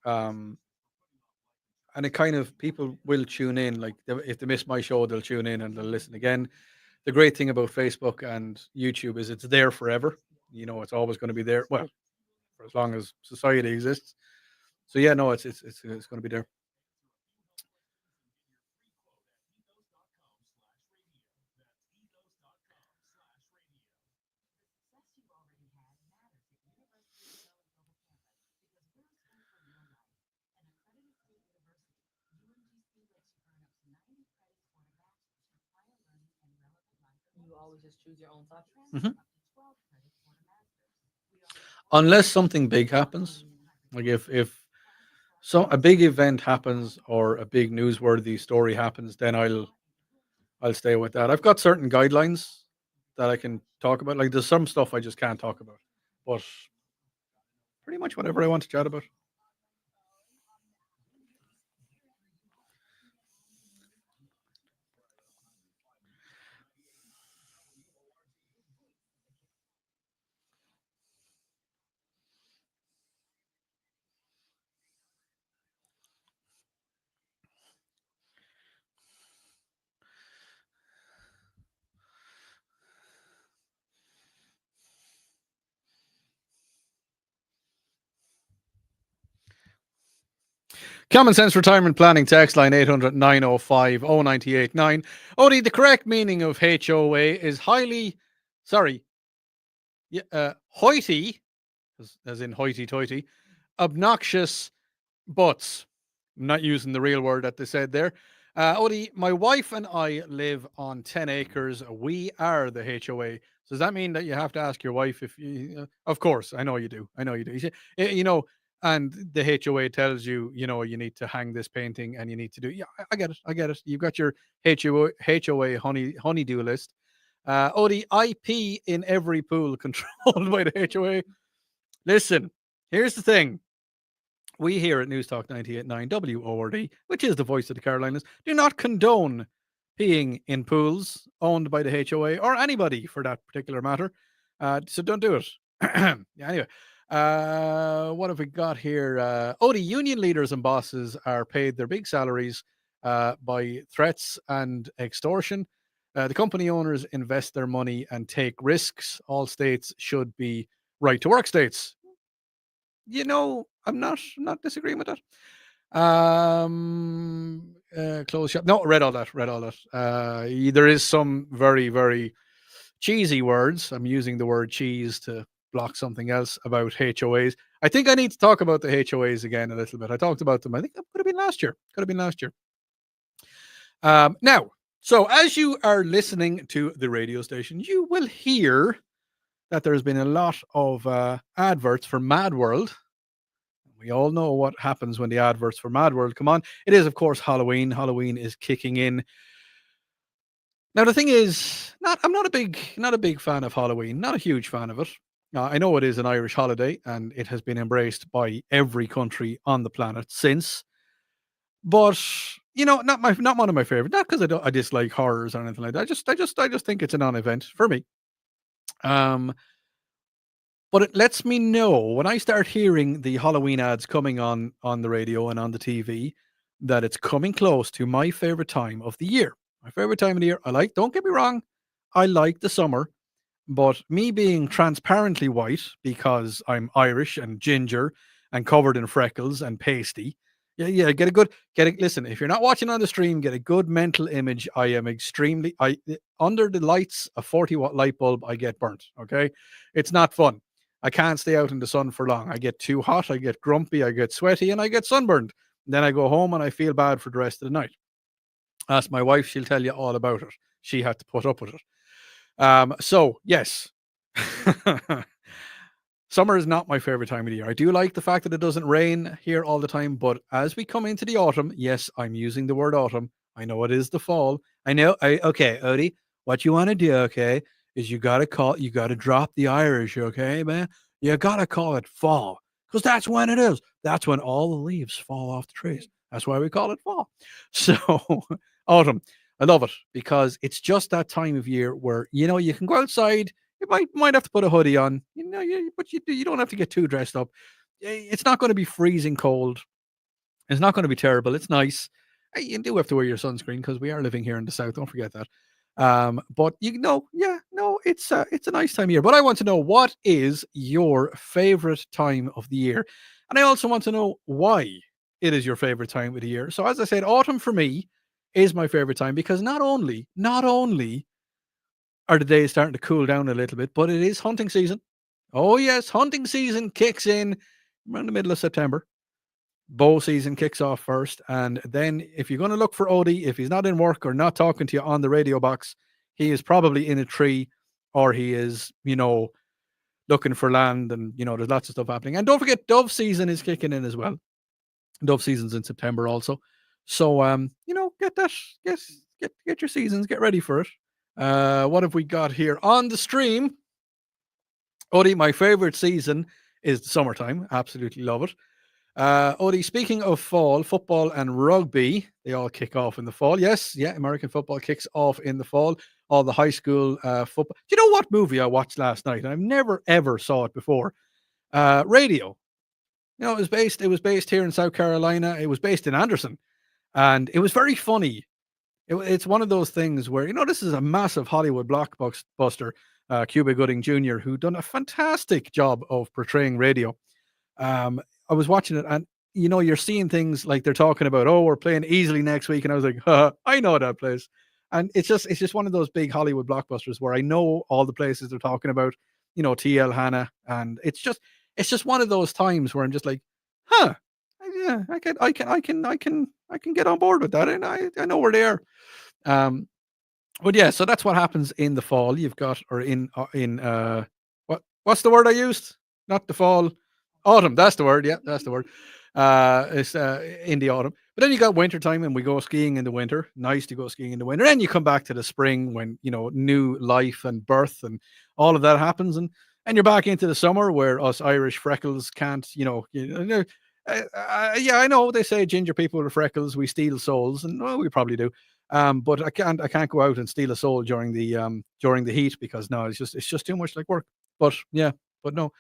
Um, and it kind of people will tune in. Like if they miss my show, they'll tune in and they'll listen again. The great thing about Facebook and YouTube is it's there forever. You know, it's always going to be there. Well, for as long as society exists. So yeah, no, it's going to be there. You always just choose your own topic. Mhm. Unless something big happens, like if so a big event happens or a big newsworthy story happens, then I'll stay with that. I've got certain guidelines that I can talk about. Like there's some stuff I just can't talk about, but pretty much whatever I want to chat about. Common Sense Retirement Planning text line 800 905 0989. Odie, the correct meaning of HOA is hoity, as in hoity-toity, obnoxious butts. I'm not using the real word that they said there. Odie, my wife and I live on 10 acres. We are the HOA. So does that mean that you have to ask your wife if you, of course, I know you do. I know you do. You know, and the HOA tells you, you need to hang this painting and you need to do, yeah, I get it. I get it. You've got your HOA honeydew list. Odie, I pee in every pool controlled by the HOA. Listen, here's the thing. We here at News Talk 98.9 WORD, which is the voice of the Carolinas, do not condone peeing in pools owned by the HOA or anybody for that particular matter. So don't do it. Anyway, what have we got here? Odie, union leaders and bosses are paid their big salaries by threats and extortion. The company owners invest their money and take risks. All states should be right to work states. I'm not disagreeing with that. Close shop. No, read all that. There is some very, very cheesy words. I'm using the word cheese to block something else about HOAs. I think I need to talk about the HOAs again a little bit. I talked about them. I think that could have been last year. Now, so as you are listening to the radio station, you will hear that there's been a lot of adverts for Mad World. We all know what happens when the adverts for Mad World come on. It is, of course, Halloween. Halloween is kicking in. Now, the thing is, I'm not a big fan of Halloween. Not a huge fan of it. I know it is an Irish holiday, and it has been embraced by every country on the planet since. But not one of my favorite. Not because I dislike horrors or anything like that. I just think it's a non-event for me. But it lets me know when I start hearing the Halloween ads coming on the radio and on the TV that it's coming close to my favorite time of the year. My favorite time of the year. Don't get me wrong, I like the summer, but me being transparently white because I'm Irish and ginger and covered in freckles and pasty. Yeah, listen, if you're not watching on the stream, get a good mental image. I am under the lights, a 40-watt light bulb, I get burnt. Okay. It's not fun. I can't stay out in the sun for long. I get too hot, I get grumpy, I get sweaty, and I get sunburned. Then I go home and I feel bad for the rest of the night. Ask my wife, she'll tell you all about it. She had to put up with it. So, yes. Summer is not my favorite time of the year. I do like the fact that it doesn't rain here all the time, but as we come into the autumn, yes, I'm using the word autumn. I know it is the fall. I know. Okay, Odie, what you want to do, okay, is you got to drop the Irish, okay, man? You got to call it fall because that's when it is. That's when all the leaves fall off the trees. That's why we call it fall. So, autumn, I love it because it's just that time of year where, you can go outside. You might have to put a hoodie on, but you don't have to get too dressed up. It's not going to be freezing cold. It's not going to be terrible. It's nice. You do have to wear your sunscreen because we are living here in the south. Don't forget that. But it's a nice time of year. But I want to know, what is your favorite time of the year? And I also want to know why it is your favorite time of the year. So as I said, autumn for me is my favorite time because not only are the days starting to cool down a little bit, but it is hunting season. Oh yes, hunting season kicks in around the middle of September. Bow season kicks off first, and then if you're going to look for Odie, if he's not in work or not talking to you on the radio box, he is probably in a tree, or he is, looking for land, and there's lots of stuff happening. And don't forget, dove season is kicking in as well. Dove season's in September also. So get that, get your seasons, get ready for it. What have we got here on the stream? Odie, my favorite season is the summertime. Absolutely love it. Odie, speaking of fall, football and rugby, they all kick off in the fall. Yes, American football kicks off in the fall. All the high school football. Do you know what movie I watched last night? I've never ever saw it before. Radio. It was based here in South Carolina. It was based in Anderson, and it was very funny. It's one of those things where, this is a massive Hollywood blockbuster, Cuba Gooding Jr., who done a fantastic job of portraying radio. I was watching it, and you're seeing things like they're talking about, oh, we're playing easily next week. And I was like, I know that place. And it's just one of those big Hollywood blockbusters where I know all the places they're talking about, TL Hannah. And it's just one of those times where I'm just like, huh, yeah, I can get on board with that. And I know where they are. But yeah, so that's what happens in the fall. You've got, or in what's the word I used? Not the fall, autumn. That's the word. Yeah, that's the word. It's in the autumn. But then you got winter time, and we go skiing in the winter. Nice to go skiing in the winter. Then you come back to the spring when new life and birth and all of that happens, and you're back into the summer where us Irish freckles can't. Yeah, I know they say ginger people with freckles we steal souls, and well, we probably do. But I can't go out and steal a soul during the heat because no, it's just too much like work. But yeah, but no.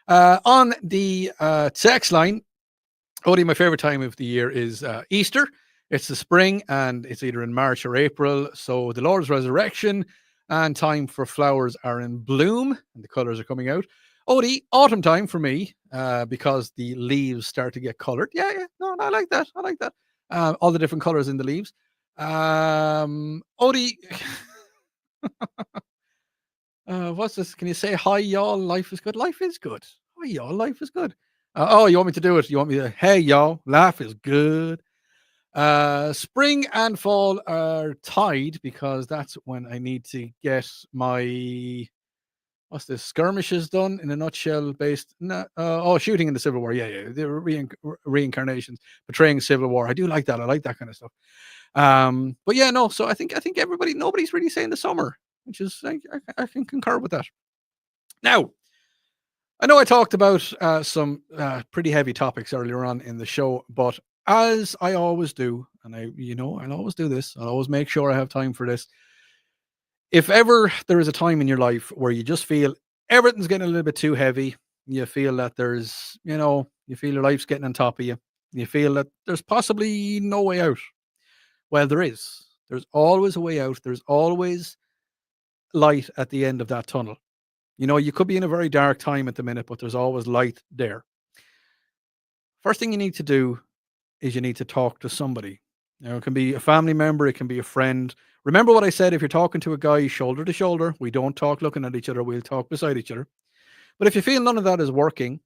On the text line, Odie, my favorite time of the year is Easter. It's the spring, and it's either in March or April. So the Lord's resurrection and time for flowers are in bloom, and the colors are coming out. Odie, autumn time for me, because the leaves start to get colored. Yeah. No, I like that. I like that. All the different colors in the leaves. Odie, what's this? Can you say hi, y'all? Life is good. Life is good. Hi, y'all. Life is good. Oh, you want me to do it? You want me to? Hey, y'all. Life is good. Spring and fall are tied because that's when I need to get my what's this skirmishes done in a nutshell. Based shooting in the Civil War. Yeah. The reincarnations, portraying Civil War. I do like that. I like that kind of stuff. But yeah, no. So I think nobody's really saying the summer, which is I can concur with that. Now, I know I talked about some pretty heavy topics earlier on in the show, but as I always do, and I'll always do this. I'll always make sure I have time for this. If ever there is a time in your life where you just feel everything's getting a little bit too heavy, you feel that you feel your life's getting on top of you, you feel that there's possibly no way out. Well, there is. There's always a way out. There's always light at the end of that tunnel. You could be in a very dark time at the minute, but there's always light there. First thing you need to do is you need to talk to somebody. It can be a family member, it can be a friend. Remember what I said, if you're talking to a guy shoulder to shoulder, we don't talk looking at each other, we'll talk beside each other. But if you feel none of that is working,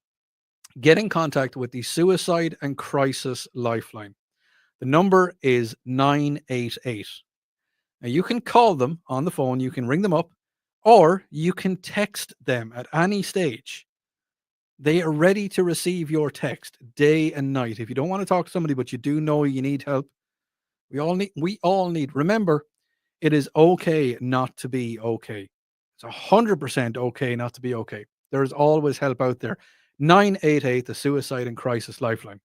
get in contact with the Suicide and Crisis Lifeline. The number is 988. Now you can call them on the phone, you can ring them up, or you can text them at any stage. They are ready to receive your text day and night. If you don't want to talk to somebody, but you do know you need help, we all need. Remember, it is okay not to be okay. It's 100% okay not to be okay. There is always help out there. 988, the Suicide and Crisis Lifeline.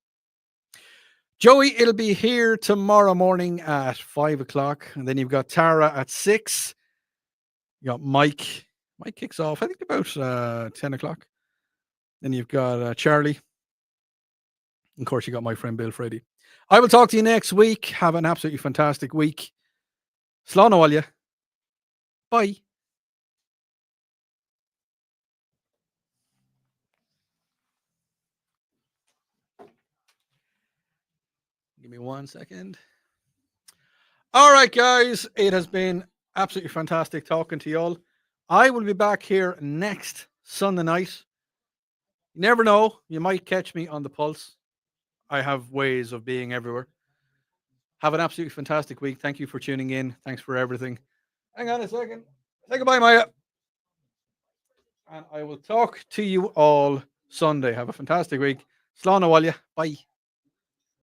Joey, it'll be here tomorrow morning at 5:00. And then you've got Tara at 6. You got Mike. Mike kicks off, I think, about 10 o'clock. Then you've got Charlie. Of course, you got my friend Bill Freddy. I will talk to you next week. Have an absolutely fantastic week. Slán all ya. Bye. Give me 1 second. All right, guys. It has been absolutely fantastic talking to you all. I will be back here next Sunday night. You never know. You might catch me on the pulse. I have ways of being everywhere. Have an absolutely fantastic week. Thank you for tuning in. Thanks for everything. Hang on a second. Say goodbye, Maya. And I will talk to you all Sunday. Have a fantastic week. Slán all ya. Bye.